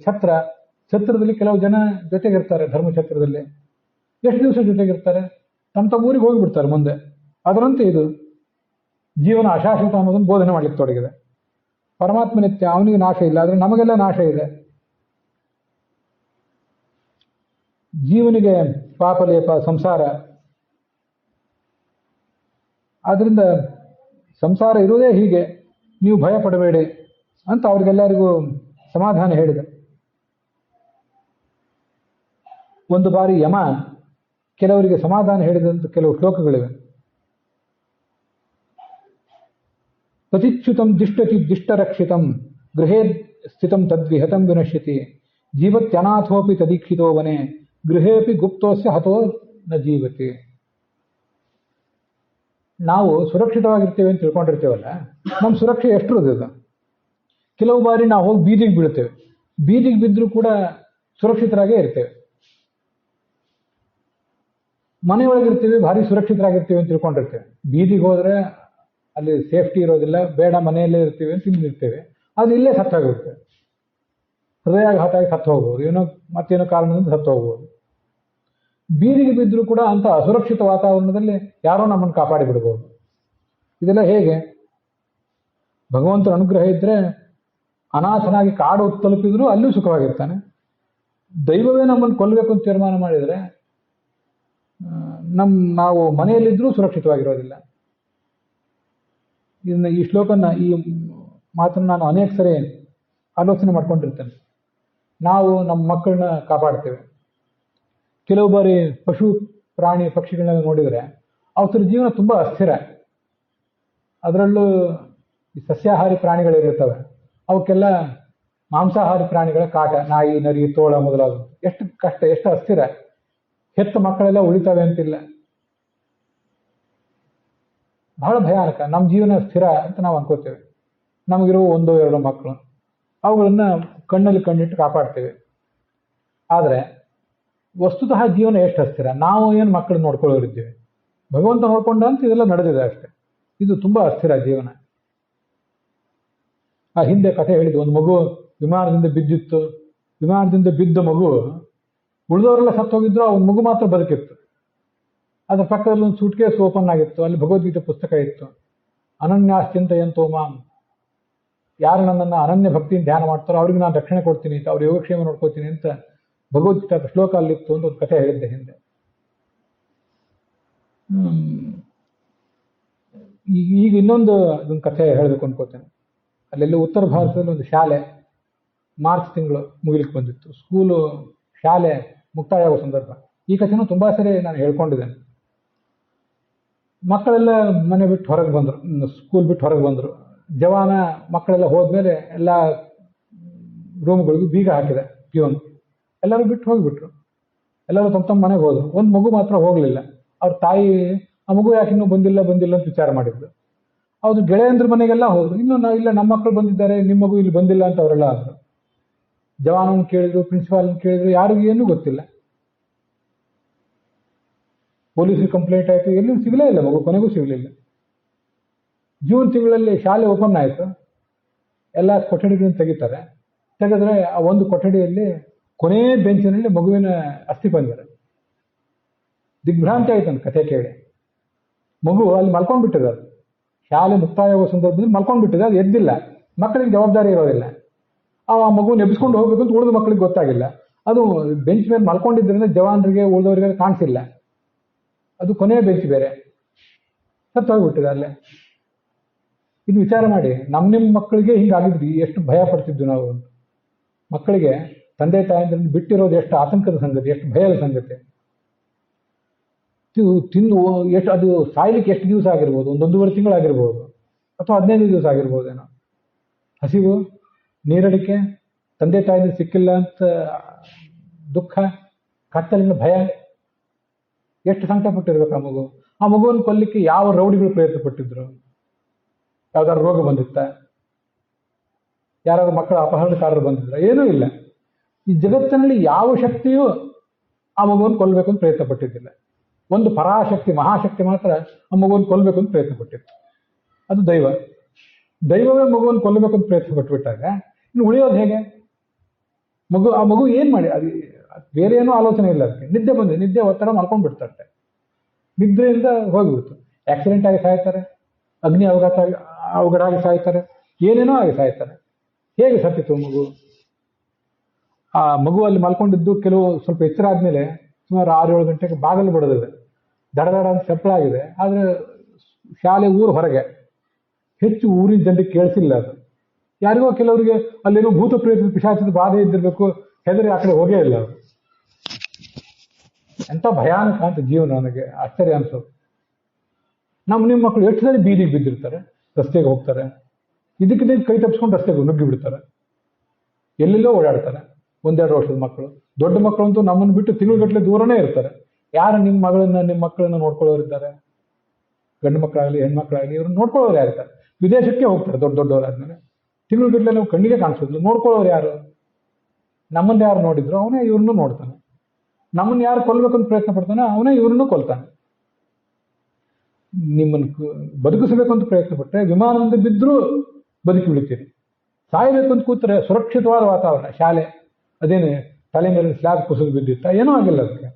ಛತ್ರದಲ್ಲಿ ಕೆಲವು ಜನ ಜೊತೆಗಿರ್ತಾರೆ. ಧರ್ಮಛತ್ರದಲ್ಲಿ ಎಷ್ಟು ದಿವಸ ಜೊತೆಗಿರ್ತಾರೆ? ತಮ್ಮ ಊರಿಗೆ ಹೋಗಿಬಿಡ್ತಾರೆ ಮುಂದೆ. ಅದರಂತೆ ಇದು ಜೀವನ ಅಶಾಶ್ವತ ಅನ್ನೋದನ್ನು ಬೋಧನೆ ಮಾಡ್ಲಿಕ್ಕೆ ತೊಡಗಿದೆ. ಪರಮಾತ್ಮ ನಿತ್ಯ, ಅವನಿಗೆ ನಾಶ ಇಲ್ಲ, ಆದರೆ ನಮಗೆಲ್ಲ ನಾಶ ಇದೆ. ಜೀವನಿಗೆ ಪಾಪಲೇಪ ಸಂಸಾರ. ಆದ್ರಿಂದ ಸಂಸಾರ ಇರುವುದೇ ಹೀಗೆ, ನೀವು ಭಯ ಪಡಬೇಡಿ ಅಂತ ಅವ್ರಿಗೆಲ್ಲರಿಗೂ ಸಮಾಧಾನ ಹೇಳಿದ. ಒಂದು ಬಾರಿ ಯಮ ಕೆಲವರಿಗೆ ಸಮಾಧಾನ ಹೇಳಿದಂತ ಕೆಲವು ಶ್ಲೋಕಗಳಿವೆ. ಪತಿಚ್ಯುತಂ ದಿಷ್ಟತಿ ದಿಷ್ಟರಕ್ಷಿತಂ ಗೃಹೇ ಸ್ಥಿತಂ ತದ್ವಿಹತಂ ವಿನಶ್ಯತಿ ಜೀವತ್ಯನಾಥೋಪಿ ತದೀಕ್ಷಿತೋ ವನೆ ಗೃಹೇಪಿ ಗುಪ್ತೋಸ್ಯ ಹತೋ ನ ಜೀವತಿ. ನಾವು ಸುರಕ್ಷಿತವಾಗಿರ್ತೇವೆ ಅಂತ ತಿಳ್ಕೊಂಡಿರ್ತೇವಲ್ಲ, ನಮ್ಮ ಸುರಕ್ಷೆ ಎಷ್ಟಿರೋದು? ಕೆಲವು ಬಾರಿ ನಾವು ಹೋಗಿ ಬೀದಿಗೆ ಬೀಳ್ತೇವೆ. ಬೀದಿಗೆ ಬಿದ್ದರೂ ಕೂಡ ಸುರಕ್ಷಿತರಾಗೇ ಇರ್ತೇವೆ. ಮನೆಯೊಳಗಿರ್ತೀವಿ, ಭಾರಿ ಸುರಕ್ಷಿತರಾಗಿರ್ತೀವಿ ಅಂತ ತಿಳ್ಕೊಂಡಿರ್ತೇವೆ. ಬೀದಿಗೆ ಹೋದ್ರೆ ಅಲ್ಲಿ ಸೇಫ್ಟಿ ಇರೋದಿಲ್ಲ, ಬೇಡ ಮನೆಯಲ್ಲೇ ಇರ್ತೀವಿ ಅಂತ ತಿಂದಿರ್ತೇವೆ. ಅದು ಇಲ್ಲೇ ಸತ್ತೋಗಿರ್ತೇವೆ. ಹೃದಯಾಘಾತಾಗಿ ಸತ್ತು ಹೋಗ್ಬೋದು, ಮತ್ತೇನೋ ಕಾರಣದಿಂದ ಸತ್ತು ಹೋಗ್ಬೋದು. ಬೀದಿಗೆ ಬಿದ್ದರೂ ಕೂಡ ಅಂತ ಅಸುರಕ್ಷಿತ ವಾತಾವರಣದಲ್ಲಿ ಯಾರೋ ನಮ್ಮನ್ನು ಕಾಪಾಡಿ ಬಿಡ್ಬೋದು. ಇದೆಲ್ಲ ಹೇಗೆ? ಭಗವಂತನ ಅನುಗ್ರಹ ಇದ್ದರೆ ಅನಾಥನಾಗಿ ಕಾಡು ತಲುಪಿದ್ರು ಅಲ್ಲೂ ಸುಖವಾಗಿರ್ತಾನೆ. ದೈವವೇ ನಮ್ಮನ್ನು ಕೊಲ್ಲಬೇಕು ಅಂತ ತೀರ್ಮಾನ ಮಾಡಿದರೆ ನಾವು ಮನೆಯಲ್ಲಿದ್ದರೂ ಸುರಕ್ಷಿತವಾಗಿರೋದಿಲ್ಲ. ಇದನ್ನ ಈ ಶ್ಲೋಕನ ಈ ಮಾತನ್ನು ನಾನು ಅನೇಕ ಸರಿ ಆಲೋಚನೆ ಮಾಡ್ಕೊಂಡಿರ್ತೇನೆ. ನಾವು ನಮ್ಮ ಮಕ್ಕಳನ್ನ ಕಾಪಾಡ್ತೇವೆ. ಕೆಲವು ಬಾರಿ ಪಶು ಪ್ರಾಣಿ ಪಕ್ಷಿಗಳನ್ನ ನೋಡಿದರೆ ಅವರ ಜೀವನ ತುಂಬ ಅಸ್ಥಿರ. ಅದರಲ್ಲೂ ಈ ಸಸ್ಯಾಹಾರಿ ಪ್ರಾಣಿಗಳಿರುತ್ತವೆ, ಅವಕ್ಕೆಲ್ಲ ಮಾಂಸಾಹಾರಿ ಪ್ರಾಣಿಗಳ ಕಾಟ, ನಾಯಿ ನರಿ ತೋಳ ಮೊದಲಾದವು. ಎಷ್ಟು ಕಷ್ಟ, ಎಷ್ಟು ಅಸ್ಥಿರ. ಹೆತ್ತ ಮಕ್ಕಳೆಲ್ಲ ಉಳಿತವೆ ಅಂತಿಲ್ಲ. ಬಹಳ ಭಯಾನಕ. ನಮ್ಮ ಜೀವನ ಸ್ಥಿರ ಅಂತ ನಾವು ಅನ್ಕೋತೇವೆ. ನಮಗಿರೋ 1-2 ಮಕ್ಕಳು, ಅವುಗಳನ್ನ ಕಣ್ಣಲ್ಲಿ ಕಣ್ಣಿಟ್ಟು ಕಾಪಾಡ್ತೇವೆ. ಆದರೆ ವಸ್ತುತಃ ಜೀವನ ಎಷ್ಟು ಅಸ್ಥಿರ. ನಾವು ಏನು ಮಕ್ಕಳು ನೋಡ್ಕೊಳ್ಳೋರಿದ್ದೇವೆ, ಭಗವಂತ ನೋಡ್ಕೊಂಡ ಅಂತ ಇದೆಲ್ಲ ನಡೆದಿದೆ ಅಷ್ಟೆ. ಇದು ತುಂಬ ಅಸ್ಥಿರ ಜೀವನ. ಆ ಹಿಂದೆ ಕಥೆ ಹೇಳಿದ್ದು, ಒಂದು ಮಗು ವಿಮಾನದಿಂದ ಬಿದ್ದಿತ್ತು. ವಿಮಾನದಿಂದ ಬಿದ್ದ ಮಗು, ಉಳಿದವರೆಲ್ಲ ಸತ್ತೋಗಿದ್ರು, ಆ ಒಂದು ಮಗು ಮಾತ್ರ ಬದುಕಿತ್ತು. ಅದರ ಪಕ್ಕದಲ್ಲಿ ಒಂದು ಸೂಟ್ಕೇಸ್ ಓಪನ್ ಆಗಿತ್ತು, ಅಲ್ಲಿ ಭಗವದ್ಗೀತೆ ಪುಸ್ತಕ ಇತ್ತು. ಅನನ್ಯಾಶ್ಚಿಂತಯಂತೋ ಮಾಂ, ಯಾರು ನನ್ನನ್ನು ಅನನ್ಯ ಭಕ್ತಿಯಿಂದ ಧ್ಯಾನ ಮಾಡ್ತಾರೋ ಅವ್ರಿಗೆ ನಾನು ರಕ್ಷಣೆ ಕೊಡ್ತೀನಿ ಅಂತ, ಅವ್ರ ಯೋಗಕ್ಷೇಮ ನೋಡ್ಕೋತೀನಿ ಅಂತ ಭಗವದ್ಗೀತಾ ಶ್ಲೋಕ ಅಲ್ಲಿತ್ತು ಅಂತ ಒಂದು ಕಥೆ ಹೇಳಿದ್ದೆ ಹಿಂದೆ. ಈಗ ಇನ್ನೊಂದು ಕಥೆ ಹೇಳಬೇಕು ಅನ್ಕೋತೇನೆ. ಅಲ್ಲೆಲ್ಲ ಉತ್ತರ ಭಾರತದಲ್ಲಿ ಒಂದು ಶಾಲೆ ಮಾರ್ಚ್ ತಿಂಗಳು ಮುಗಿಲಿಕ್ಕೆ ಬಂದಿತ್ತು. ಸ್ಕೂಲು ಶಾಲೆ ಮುಕ್ತಾಯ ಆಗೋ ಸಂದರ್ಭ. ಈ ಕಥೆನೂ ತುಂಬಾ ಸರಿ ನಾನು ಹೇಳ್ಕೊಂಡಿದ್ದೇನೆ. ಮಕ್ಕಳೆಲ್ಲ ಮನೆ ಬಿಟ್ಟು ಹೊರಗೆ ಬಂದರು, ಸ್ಕೂಲ್ ಬಿಟ್ಟು ಹೊರಗೆ ಬಂದರು. ಜವಾನ ಮಕ್ಕಳೆಲ್ಲ ಹೋದ್ಮೇಲೆ ಎಲ್ಲ ರೂಮ್ಗಳಿಗೂ ಬೀಗ ಹಾಕಿದೆ ಪ್ಯೂನ್. ಎಲ್ಲರೂ ಬಿಟ್ಟು ಹೋಗಿಬಿಟ್ರು. ಎಲ್ಲರೂ ತಮ್ಮ ಮನೆಗೆ ಹೋದ್ರು. ಒಂದು ಮಗು ಮಾತ್ರ ಹೋಗಲಿಲ್ಲ. ಅವ್ರ ತಾಯಿ ಆ ಮಗು ಯಾಕೆ ಇನ್ನೂ ಬಂದಿಲ್ಲ ಅಂತ ವಿಚಾರ ಮಾಡಿದ್ರು. ಅವ್ರು ಗೆಳೆಯಂದ್ರ ಮನೆಗೆಲ್ಲ ಹೋದ್ರು. ಇನ್ನೂ ಇಲ್ಲ, ನಮ್ಮ ಮಕ್ಕಳು ಬಂದಿದ್ದಾರೆ, ನಿಮ್ಮ ಮಗು ಇಲ್ಲಿ ಬಂದಿಲ್ಲ ಅಂತ ಅವರೆಲ್ಲ ಆದರು. ಜವಾನನ್ನು ಕೇಳಿದ್ರು, ಪ್ರಿನ್ಸಿಪಾಲ್ ಕೇಳಿದ್ರು, ಯಾರಿಗೂ ಏನೂ ಗೊತ್ತಿಲ್ಲ. ಪೊಲೀಸ್ಗೆ ಕಂಪ್ಲೇಂಟ್ ಆಯಿತು, ಎಲ್ಲೂ ಸಿಗಲೇ ಇಲ್ಲ ಮಗು, ಕೊನೆಗೂ ಸಿಗಲಿಲ್ಲ. ಜೂನ್ ತಿಂಗಳಲ್ಲಿ ಶಾಲೆ ಓಪನ್ ಆಯಿತು. ಎಲ್ಲ ಕೊಠಡಿಗಳನ್ನು ತೆಗಿತಾರೆ. ತೆಗೆದ್ರೆ ಆ ಒಂದು ಕೊಠಡಿಯಲ್ಲಿ ಕೊನೇ ಬೆಂಚಿನಲ್ಲಿ ಮಗುವಿನ ಅಸ್ಥಿ ಪಂಜರ. ದಿಗ್ಭ್ರಾಂತಿ ಆಯ್ತು ನನ್ನ ಕಥೆ ಕೇಳಿ. ಮಗು ಅಲ್ಲಿ ಮಲ್ಕೊಂಡ್ಬಿಟ್ಟಿದೆ. ಅದು ಶಾಲೆ ಮುಕ್ತಾಯ ಆಗೋ ಸಂದರ್ಭದಲ್ಲಿ ಮಲ್ಕೊಂಡ್ಬಿಟ್ಟಿದೆ. ಅದು ಎದ್ದಿಲ್ಲ. ಮಕ್ಕಳಿಗೆ ಜವಾಬ್ದಾರಿ ಇರೋದಿಲ್ಲ. ಆ ಮಗು ನೆಬ್ಸ್ಕೊಂಡು ಹೋಗ್ಬೇಕು ಅಂತ ಉಳಿದ ಮಕ್ಕಳಿಗೆ ಗೊತ್ತಾಗಿಲ್ಲ. ಅದು ಬೆಂಚ್ ಮೇಲೆ ಮಲ್ಕೊಂಡಿದ್ದರಿಂದ ಜವಾನರಿಗೆ ಉಳಿದವರಿಗೆ ಕಾಣಿಸಿಲ್ಲ. ಅದು ಕೊನೆಯ ಬೆಂಚ್ ಬೇರೆ, ಸತ್ತೋಗ್ಬಿಟ್ಟಿದೆ ಅಲ್ಲೇ. ಇದು ವಿಚಾರ ಮಾಡಿ, ನಿಮ್ಮ ಮಕ್ಕಳಿಗೆ ಹಿಂಗಾಗಿದ್ವಿ ಎಷ್ಟು ಭಯ ಪಡ್ತಿದ್ವಿ ನಾವು. ಮಕ್ಕಳಿಗೆ ತಂದೆ ತಾಯಿಯಿಂದ ಬಿಟ್ಟಿರೋದು ಎಷ್ಟು ಆತಂಕದ ಸಂಗತಿ, ಎಷ್ಟು ಭಯದ ಸಂಗತಿ. ತಿಂದು ಎಷ್ಟು, ಅದು ಸಾಯ್ಲಿಕ್ಕೆ ಎಷ್ಟು ದಿವಸ ಆಗಿರ್ಬೋದು, 1-1.5 ತಿಂಗಳಾಗಿರ್ಬೋದು, ಅಥವಾ 15 ದಿವಸ ಆಗಿರ್ಬೋದೇನೋ. ಹಸಿವು, ನೀರಡಿಕೆ, ತಂದೆ ತಾಯಿಯಿಂದ ಸಿಕ್ಕಿಲ್ಲ ಅಂತ ದುಃಖ, ಕತ್ತಲಿನ ಭಯ, ಎಷ್ಟು ಸಂಕಟ ಪಟ್ಟಿರ್ಬೇಕು ಆ ಮಗು. ಆ ಮಗುವನ್ನು ಕೊಲ್ಲಿಕ್ಕೆ ಯಾವ ರೌಡಿಗಳು ಪ್ರಯತ್ನ ಪಟ್ಟಿದ್ರು? ಯಾವ್ದಾದ್ರು ರೋಗ ಬಂದಿತ್ತ? ಯಾರಾದ್ರೂ ಮಕ್ಕಳ ಅಪಹರಣಕಾರರು ಬಂದಿದ್ರ? ಏನೂ ಇಲ್ಲ. ಈ ಜಗತ್ತಿನಲ್ಲಿ ಯಾವ ಶಕ್ತಿಯೂ ಆ ಮಗುವನ್ನು ಕೊಲ್ಲಬೇಕು ಅಂತ ಪ್ರಯತ್ನ ಪಟ್ಟಿದ್ದಿಲ್ಲ. ಒಂದು ಪರಾಶಕ್ತಿ, ಮಹಾಶಕ್ತಿ ಮಾತ್ರ ಆ ಮಗುವನ್ನು ಕೊಲ್ಲಬೇಕು ಅಂತ ಪ್ರಯತ್ನ ಪಟ್ಟಿತ್ತು. ಅದು ದೈವ. ದೈವವೇ ಮಗುವನ್ನು ಕೊಲ್ಲಬೇಕು ಅಂತ ಪ್ರಯತ್ನ ಪಟ್ಟುಬಿಟ್ಟಾಗ ಇನ್ನು ಉಳಿಯೋದು ಹೇಗೆ? ಆ ಮಗು ಏನು ಮಾಡಿ? ಅದು ಬೇರೆ ಏನೂ ಆಲೋಚನೆ ಇಲ್ಲ ಅದಕ್ಕೆ. ನಿದ್ದೆ ಬಂದಿದೆ, ನಿದ್ದೆ ಒತ್ತಡ ಮಾಡ್ಕೊಂಡ್ಬಿಡ್ತಾರೆ. ನಿದ್ರೆಯಿಂದ ಹೋಗಿಬಿಡ್ತು. ಆಕ್ಸಿಡೆಂಟ್ ಆಗಿ ಸಾಯ್ತಾರೆ, ಅಗ್ನಿ ಅವಘಡ ಆಗಿ ಸಾಯ್ತಾರೆ, ಏನೇನೋ ಆಗಿ ಸಾಯ್ತಾರೆ. ಹೇಗೆ ಸತ್ತಿತ್ತು ಮಗು? ಆ ಮಗು ಅಲ್ಲಿ ಮಲ್ಕೊಂಡಿದ್ದು ಸ್ವಲ್ಪ ಎಚ್ಚರ ಆದಮೇಲೆ ಸುಮಾರು 6-7 ಗಂಟೆಗೆ ಬಾಗಿಲು ಬಡದಿದೆ. ದಡ ಅಂತ ಸಪ್ಪಳಾಗಿದೆ. ಆದರೆ ಶಾಲೆ ಊರು ಹೊರಗೆ, ಹೆಚ್ಚು ಊರಿನ ಜನರಿಗೆ ಕೇಳಿಸಿಲ್ಲ ಅದು. ಯಾರಿಗೋ ಕೆಲವರಿಗೆ ಅಲ್ಲೇನೋ ಭೂತ ಪ್ರೇತ ಪಿಶಾಚದ ಬಾಧೆ ಇದ್ದಿರಬೇಕು, ಹೆದರಿ ಆ ಕಡೆ ಹೋಗೇ ಇಲ್ಲ ಅವರು. ಎಂಥ ಭಯಾನಕ ಅಂತ ಜೀವನ. ನನಗೆ ಆಶ್ಚರ್ಯ ಅನ್ಸೋದು. ನಿಮ್ಮ ಮಕ್ಕಳು ಎಷ್ಟು ಸರಿ ಬೀದಿಗೆ ಬಿದ್ದಿರ್ತಾರೆ, ರಸ್ತೆಗೆ ಹೋಗ್ತಾರೆ, ಇದಕ್ಕಿದ್ದ ಕೈ ತಪ್ಪಿಸ್ಕೊಂಡು ರಸ್ತೆಗೆ ನುಗ್ಗಿ ಬಿಡ್ತಾರೆ, ಎಲ್ಲೆಲ್ಲೋ ಓಡಾಡ್ತಾರೆ. 1-2 ವರ್ಷದ ಮಕ್ಕಳು. ದೊಡ್ಡ ಮಕ್ಕಳಂತೂ ನಮ್ಮನ್ನು ಬಿಟ್ಟು ತಿಂಗಳುಗಟ್ಟಲೆ ದೂರನೇ ಇರ್ತಾರೆ. ಯಾರು ನಿಮ್ಮ ಮಕ್ಕಳನ್ನ ನೋಡ್ಕೊಳ್ಳೋರಿದ್ದಾರೆ? ಗಂಡು ಮಕ್ಕಳಾಗಲಿ ಹೆಣ್ಮಕ್ಳಾಗಲಿ ಇವ್ರನ್ನ ನೋಡ್ಕೊಳ್ಳೋರು ಯಾರಿರ್ತಾರೆ? ವಿದೇಶಕ್ಕೆ ಹೋಗ್ತಾರೆ ದೊಡ್ಡವರಾದ್ಮೇಲೆ. ತಿಂಗಳುಗಟ್ಟಲೆ ನಾವು ಕಣ್ಣಿಗೆ ಕಾಣಿಸೋದಿಲ್ಲ. ನೋಡ್ಕೊಳ್ಳೋರು ಯಾರು? ನಮ್ಮನ್ನು ಯಾರು ನೋಡಿದ್ರು ಅವನೇ ಇವ್ರನ್ನೂ ನೋಡ್ತಾನೆ. ನಮ್ಮನ್ನು ಯಾರು ಕೊಲ್ಲಬೇಕಂತ ಪ್ರಯತ್ನ ಪಡ್ತಾನೆ ಅವನೇ ಇವ್ರನ್ನೂ ಕೊಲ್ತಾನೆ. ನಿಮ್ಮನ್ನು ಬದುಕಿಸಬೇಕು ಅಂತ ಪ್ರಯತ್ನ ಪಟ್ಟರೆ ವಿಮಾನದಿಂದ ಬಿದ್ದರೂ ಬದುಕಿ ಬಿಡ್ತೀರಿ. ಸಾಯಬೇಕು ಅಂತ ಕೂತ್ರೆ ಸುರಕ್ಷಿತವಾದ ವಾತಾವರಣ, ಶಾಲೆ, ಅದೇನು ತಲೆ ಮೇಲೆ ಸ್ಲ್ಯಾಬ್ ಕುಸಿದು ಬಿದ್ದಿತ್ತ? ಏನೂ ಆಗಿಲ್ಲ ಅದಕ್ಕೆ.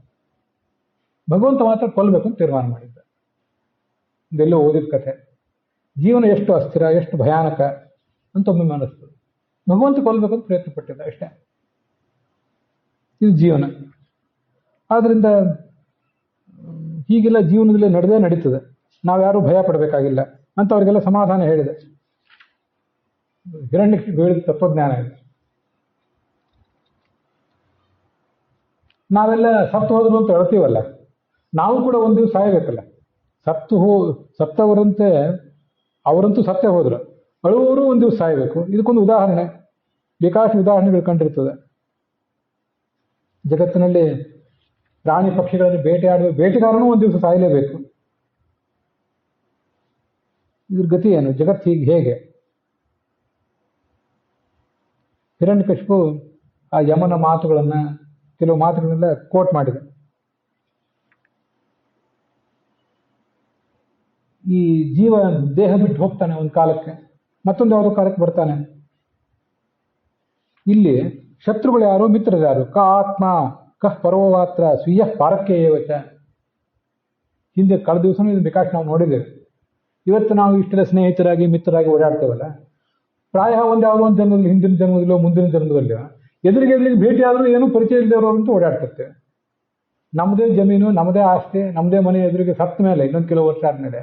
ಭಗವಂತ ಮಾತ್ರ ಕೊಲ್ಲಬೇಕು ಅಂತ ತೀರ್ಮಾನ ಮಾಡಿದ್ದ. ಇದೆಲ್ಲೋ ಓದಿದ ಕಥೆ. ಜೀವನ ಎಷ್ಟು ಅಸ್ಥಿರ, ಎಷ್ಟು ಭಯಾನಕ ಅಂತ ಒಮ್ಮೆ ಅನ್ನಿಸ್ತದೆ. ಭಗವಂತ ಕೊಲ್ಲಬೇಕಂತ ಪ್ರಯತ್ನ ಪಟ್ಟಿದ್ದ ಅಷ್ಟೇ. ಇದು ಜೀವನ. ಆದ್ದರಿಂದ ಹೀಗೆಲ್ಲ ಜೀವನದಲ್ಲಿ ನಡೆದೇ ನಡೀತದೆ, ನಾವ್ಯಾರೂ ಭಯ ಪಡಬೇಕಾಗಿಲ್ಲ ಅಂತ ಅವರಿಗೆಲ್ಲ ಸಮಾಧಾನ ಹೇಳಿದೆ. ಹಿರಣ್ಯಕಶಿಪು ಹೇಳಿದ ತತ್ವಜ್ಞಾನ ಇದೆ. ನಾವೆಲ್ಲ ಸತ್ತು ಹೋದ್ರು ಅಂತ ಹೇಳ್ತೀವಲ್ಲ, ನಾವು ಕೂಡ ಒಂದು ದಿವಸ ಸಾಯಬೇಕಲ್ಲ. ಸತ್ತವರಂತೆ ಅವರಂತೂ ಸತ್ತೇ ಹೋದ್ರು, ಅಳುವವರು ಒಂದು ದಿವಸ ಸಾಯಬೇಕು. ಇದಕ್ಕೊಂದು ಉದಾಹರಣೆ, ಬೇಕಾಷ್ಟು ಉದಾಹರಣೆಗಳು ಕಂಡಿರ್ತದೆ. ಜಗತ್ತಿನಲ್ಲಿ ಪ್ರಾಣಿ ಪಕ್ಷಿಗಳನ್ನು ಬೇಟೆಯಾಡುವ ಬೇಟೆಗಾರನೂ ಒಂದು ದಿವಸ ಸಾಯಲೇಬೇಕು. ಇದ್ರ ಗತಿ ಏನು? ಜಗತ್ತು ಹೇಗೆ? ಹಿರಣ್ಯಕಶಿಪು ಆ ಯಮನ ಮಾತುಗಳನ್ನ, ಕೆಲವು ಮಾತುಗಳನ್ನೆಲ್ಲ ಕೋಟ್ ಮಾಡಿದೆ. ಈ ಜೀವ ದೇಹ ಬಿಟ್ಟು ಹೋಗ್ತಾನೆ ಒಂದು ಕಾಲಕ್ಕೆ, ಮತ್ತೊಂದು ಯಾವುದೋ ಕಾಲಕ್ಕೆ ಬರ್ತಾನೆ. ಇಲ್ಲಿ ಶತ್ರುಗಳು ಯಾರು, ಮಿತ್ರರು ಯಾರು? ಕ ಆತ್ಮ ಕಃ ಪರೋವಾತ್ರ ಸ್ವೀಯ ಪಾರಕ್ಕೆ ಏವಚ. ಹಿಂದೆ ಕಳೆದ ದಿವಸನೂ ಇದು ಬೇಕಾಷ್ಟು ನಾವು ನೋಡಿದ್ದೇವೆ. ಇವತ್ತು ನಾವು ಇಷ್ಟೆಲ್ಲ ಸ್ನೇಹಿತರಾಗಿ ಮಿತ್ರರಾಗಿ ಓಡಾಡ್ತೇವಲ್ಲ, ಪ್ರಾಯ ಒಂದು ಯಾವುದೋ ಒಂದು ಜನ್ಮದಲ್ಲಿ, ಹಿಂದಿನ ಜನ್ಮದಲ್ಲೋ ಮುಂದಿನ ಜನ್ಮದಲ್ಲಿ ಎದುರಿಗೆ ಭೇಟಿ ಆದರೂ ಏನೂ ಪರಿಚಯ ಇಲ್ಲದವರಂತೂ ಓಡಾಡ್ತಿರ್ತೇವೆ. ನಮ್ಮದೇ ಜಮೀನು, ನಮ್ಮದೇ ಆಸ್ತಿ, ನಮ್ಮದೇ ಮನೆ ಎದುರಿಗೆ ಸತ್ತ ಮೇಲೆ ಇನ್ನೊಂದು ಕೆಲವು ವರ್ಷ ಆದಮೇಲೆ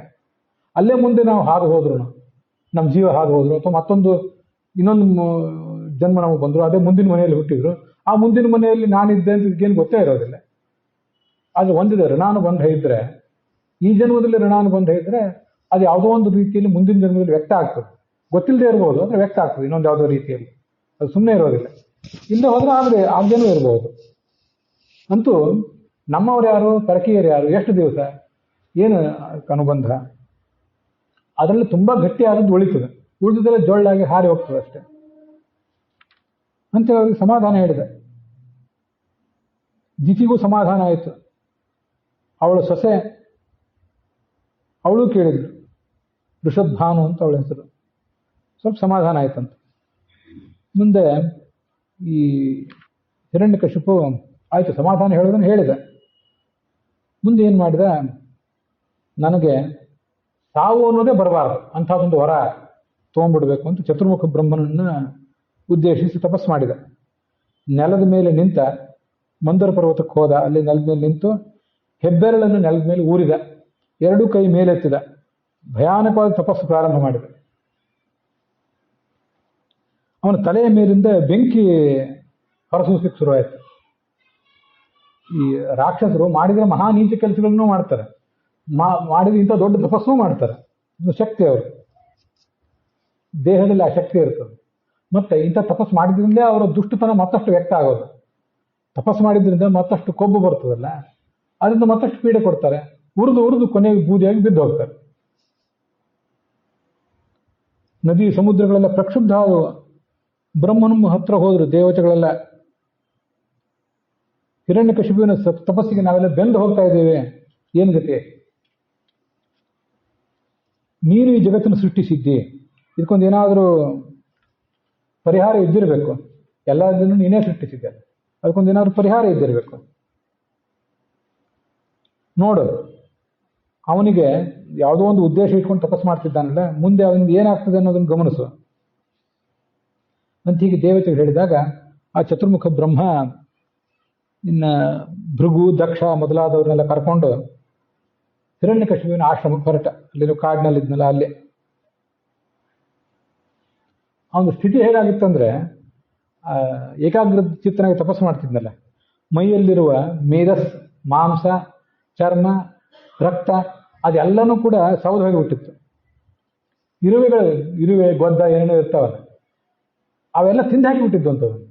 ಅಲ್ಲೇ ಮುಂದೆ ನಾವು ಹಾದು ಹೋದ್ರು, ನಮ್ಮ ಜೀವ ಹಾದು ಹೋದ್ರು, ಅಥವಾ ಮತ್ತೊಂದು ಇನ್ನೊಂದು ಜನ್ಮ ನಮಗೆ ಬಂದರು, ಅದೇ ಮುಂದಿನ ಮನೆಯಲ್ಲಿ ಹುಟ್ಟಿದ್ರು. ಆ ಮುಂದಿನ ಮನೆಯಲ್ಲಿ ನಾನಿದ್ದೆ ಅಂತ ಇದಕ್ಕೇನು ಗೊತ್ತೇ ಇರೋದಿಲ್ಲ. ಅದು ಒಂದಿದೆ ಋಣಾನುಬಂಧ ಇದ್ದರೆ, ಈ ಜನ್ಮದಲ್ಲಿ ಋಣಾನುಬಂಧ ಇದ್ದರೆ ಅದು ಯಾವುದೋ ಒಂದು ರೀತಿಯಲ್ಲಿ ಮುಂದಿನ ಜನ್ಮದಲ್ಲಿ ವ್ಯಕ್ತ ಆಗ್ತದೆ. ಗೊತ್ತಿಲ್ಲದೆ ಇರ್ಬೋದು, ಆದರೆ ವ್ಯಕ್ತ ಆಗ್ತದೆ ಇನ್ನೊಂದು ಯಾವುದೋ ರೀತಿಯಲ್ಲಿ. ಅದು ಸುಮ್ಮನೆ ಇರೋದಿಲ್ಲ. ಇಲ್ಲದೆ ಹೋದ್ರೆ ಆಗದೇನೂ ಇರ್ಬೋದು. ಅಂತೂ ನಮ್ಮವ್ರು ಯಾರು, ಪರಕೀಯರು ಯಾರು, ಎಷ್ಟು ದಿವಸ, ಏನು ಅನುಬಂಧ, ಅದರಲ್ಲಿ ತುಂಬ ಗಟ್ಟಿಯಾದದ್ದು ಉಳಿತದೆ, ಉಳಿದದೆಲ್ಲ ಜೊಳ್ಳಾಗಿ ಹಾರಿ ಹೋಗ್ತದೆ ಅಷ್ಟೆ ಅಂತ ಅವ್ರಿಗೆ ಸಮಾಧಾನ ಹೇಳಿದೆ. ದಿತಿಗೂ ಸಮಾಧಾನ ಆಯಿತು. ಅವಳ ಸೊಸೆ ಅವಳು ಕೇಳಿದ್ಳು, ಋಷಭಾನು ಅಂತ ಅವಳ ಹೆಸರು. ಸ್ವಲ್ಪ ಸಮಾಧಾನ ಆಯ್ತಂತ. ಮುಂದೆ ಈ ಹಿರಣ್ಯಕಶಿಪು ಆಯಿತು ಸಮಾಧಾನ ಹೇಳೋದನ್ನು ಹೇಳಿದೆ. ಮುಂದೆ ಏನು ಮಾಡಿದ, ನನಗೆ ಸಾವು ಅನ್ನೋದೇ ಬರಬಾರ್ದು ಅಂಥದ್ದೊಂದು ವರ ತೊಗೊಂಡ್ಬಿಡ್ಬೇಕು ಅಂತ ಚತುರ್ಮುಖ ಬ್ರಹ್ಮನನ್ನು ಉದ್ದೇಶಿಸಿ ತಪಸ್ಸು ಮಾಡಿದ. ನೆಲದ ಮೇಲೆ ನಿಂತ, ಮಂದರ ಪರ್ವತಕ್ಕೆ ಹೋದ, ಅಲ್ಲಿ ನೆಲದ ಮೇಲೆ ನಿಂತು ಹೆಬ್ಬೆರಳನ್ನು ನೆಲದ ಮೇಲೆ ಊರಿದ, ಎರಡೂ ಕೈ ಮೇಲೆತ್ತಿದ, ಭಯಾನಕವಾದ ತಪಸ್ಸು ಪ್ರಾರಂಭ ಮಾಡಿದ. ಅವನ ತಲೆಯ ಮೇಲಿಂದ ಬೆಂಕಿ ಹೊರಸೂಸಲಿಕ್ಕೆ ಶುರುವಾಯಿತು. ಈ ರಾಕ್ಷಸರು ಮಾಡಿದರೆ ಮಹಾ ನೀಚ ಕೆಲಸಗಳನ್ನು ಮಾಡ್ತಾರೆ, ಮಾಡಿದ್ರೆ ಇಂಥ ದೊಡ್ಡ ತಪಸ್ಸು ಮಾಡ್ತಾರೆ. ಇದು ಶಕ್ತಿ ಅವರು ದೇಹದಲ್ಲಿ ಆ ಶಕ್ತಿ ಇರ್ತದೆ. ಮತ್ತೆ ಇಂಥ ತಪಸ್ಸು ಮಾಡಿದ್ರಿಂದಲೇ ಅವರ ದುಷ್ಟತನ ಮತ್ತಷ್ಟು ವ್ಯಕ್ತ ಆಗೋದು. ತಪಸ್ಸು ಮಾಡಿದ್ರಿಂದ ಮತ್ತಷ್ಟು ಕೊಬ್ಬು ಬರ್ತದಲ್ಲ, ಅದರಿಂದ ಮತ್ತಷ್ಟು ಪೀಡೆ ಕೊಡ್ತಾರೆ. ಉರಿದು ಕೊನೆಗೆ ಬೂದಿಯಾಗಿ ಬಿದ್ದು ಹೋಗ್ತಾರೆ. ನದಿ ಸಮುದ್ರಗಳೆಲ್ಲ ಪ್ರಕ್ಷುಬ್ಧ ಆದವು. ಬ್ರಹ್ಮನ ಹತ್ರ ಹೋದ್ರು ದೇವತೆಗಳೆಲ್ಲ. ಹಿರಣ್ಯಕಶಿಪುವಿನ ತಪಸ್ಸಿಗೆ ನಾವೆಲ್ಲ ಬೆಂದು ಹೋಗ್ತಾ ಇದ್ದೇವೆ, ಏನು ಗತಿ? ನೀನು ಈ ಜಗತ್ತನ್ನು ಸೃಷ್ಟಿಸಿದ್ದಿ, ಇದಕ್ಕೊಂದು ಏನಾದರೂ ಪರಿಹಾರ ಇದ್ದಿರಬೇಕು. ಎಲ್ಲದನ್ನು ನೀನೇ ಸೃಷ್ಟಿಸಿದ್ದೆ, ಅದಕ್ಕೊಂದು ಏನಾದರೂ ಪರಿಹಾರ ಇದ್ದಿರಬೇಕು. ನೋಡು, ಅವನಿಗೆ ಯಾವುದೋ ಒಂದು ಉದ್ದೇಶ ಇಟ್ಕೊಂಡು ತಪಸ್ಸು ಮಾಡ್ತಿದ್ದಾನಲ್ಲ, ಮುಂದೆ ಅವನಿಗೆ ಏನಾಗ್ತದೆ ಅನ್ನೋದನ್ನು ಗಮನಿಸು ಅಂತ ಹೀಗೆ ದೇವತೆಗಳು ಹೇಳಿದಾಗ, ಆ ಚತುರ್ಮುಖ ಬ್ರಹ್ಮ ಇನ್ನು ಭೃಗು, ದಕ್ಷ ಮೊದಲಾದವ್ರನ್ನೆಲ್ಲ ಕರ್ಕೊಂಡು ಹಿರಣ್ಯಕಶಿಪುವಿನ ಆಶ್ರಮಕ್ಕೆ ಹೊರಟ. ಅಲ್ಲಿರೋ ಕಾಡಿನಲ್ಲಿದ್ನಲ್ಲ ಅಲ್ಲೇ. ಅವನ ಸ್ಥಿತಿ ಹೇಗಾಗಿತ್ತಂದ್ರೆ, ಏಕಾಗ್ರ ಚಿತ್ತನಾಗಿ ತಪಸ್ಸು ಮಾಡ್ತಿದ್ನಲ್ಲ, ಮೈಯಲ್ಲಿರುವ ಮೇಧಸ್, ಮಾಂಸ, ಚರ್ಮ, ರಕ್ತ ಅದೆಲ್ಲನೂ ಕೂಡ ಸೌದು ಹೋಗಿಬಿಟ್ಟಿತ್ತು. ಇರುವೆ, ಗೊದ್ದ ಏನೇನೋ ಇರ್ತಾವಲ್ಲ, ಅವೆಲ್ಲ ತಿಂದು ಹಾಕಿಬಿಟ್ಟಿದ್ದು ಅಂತವನು.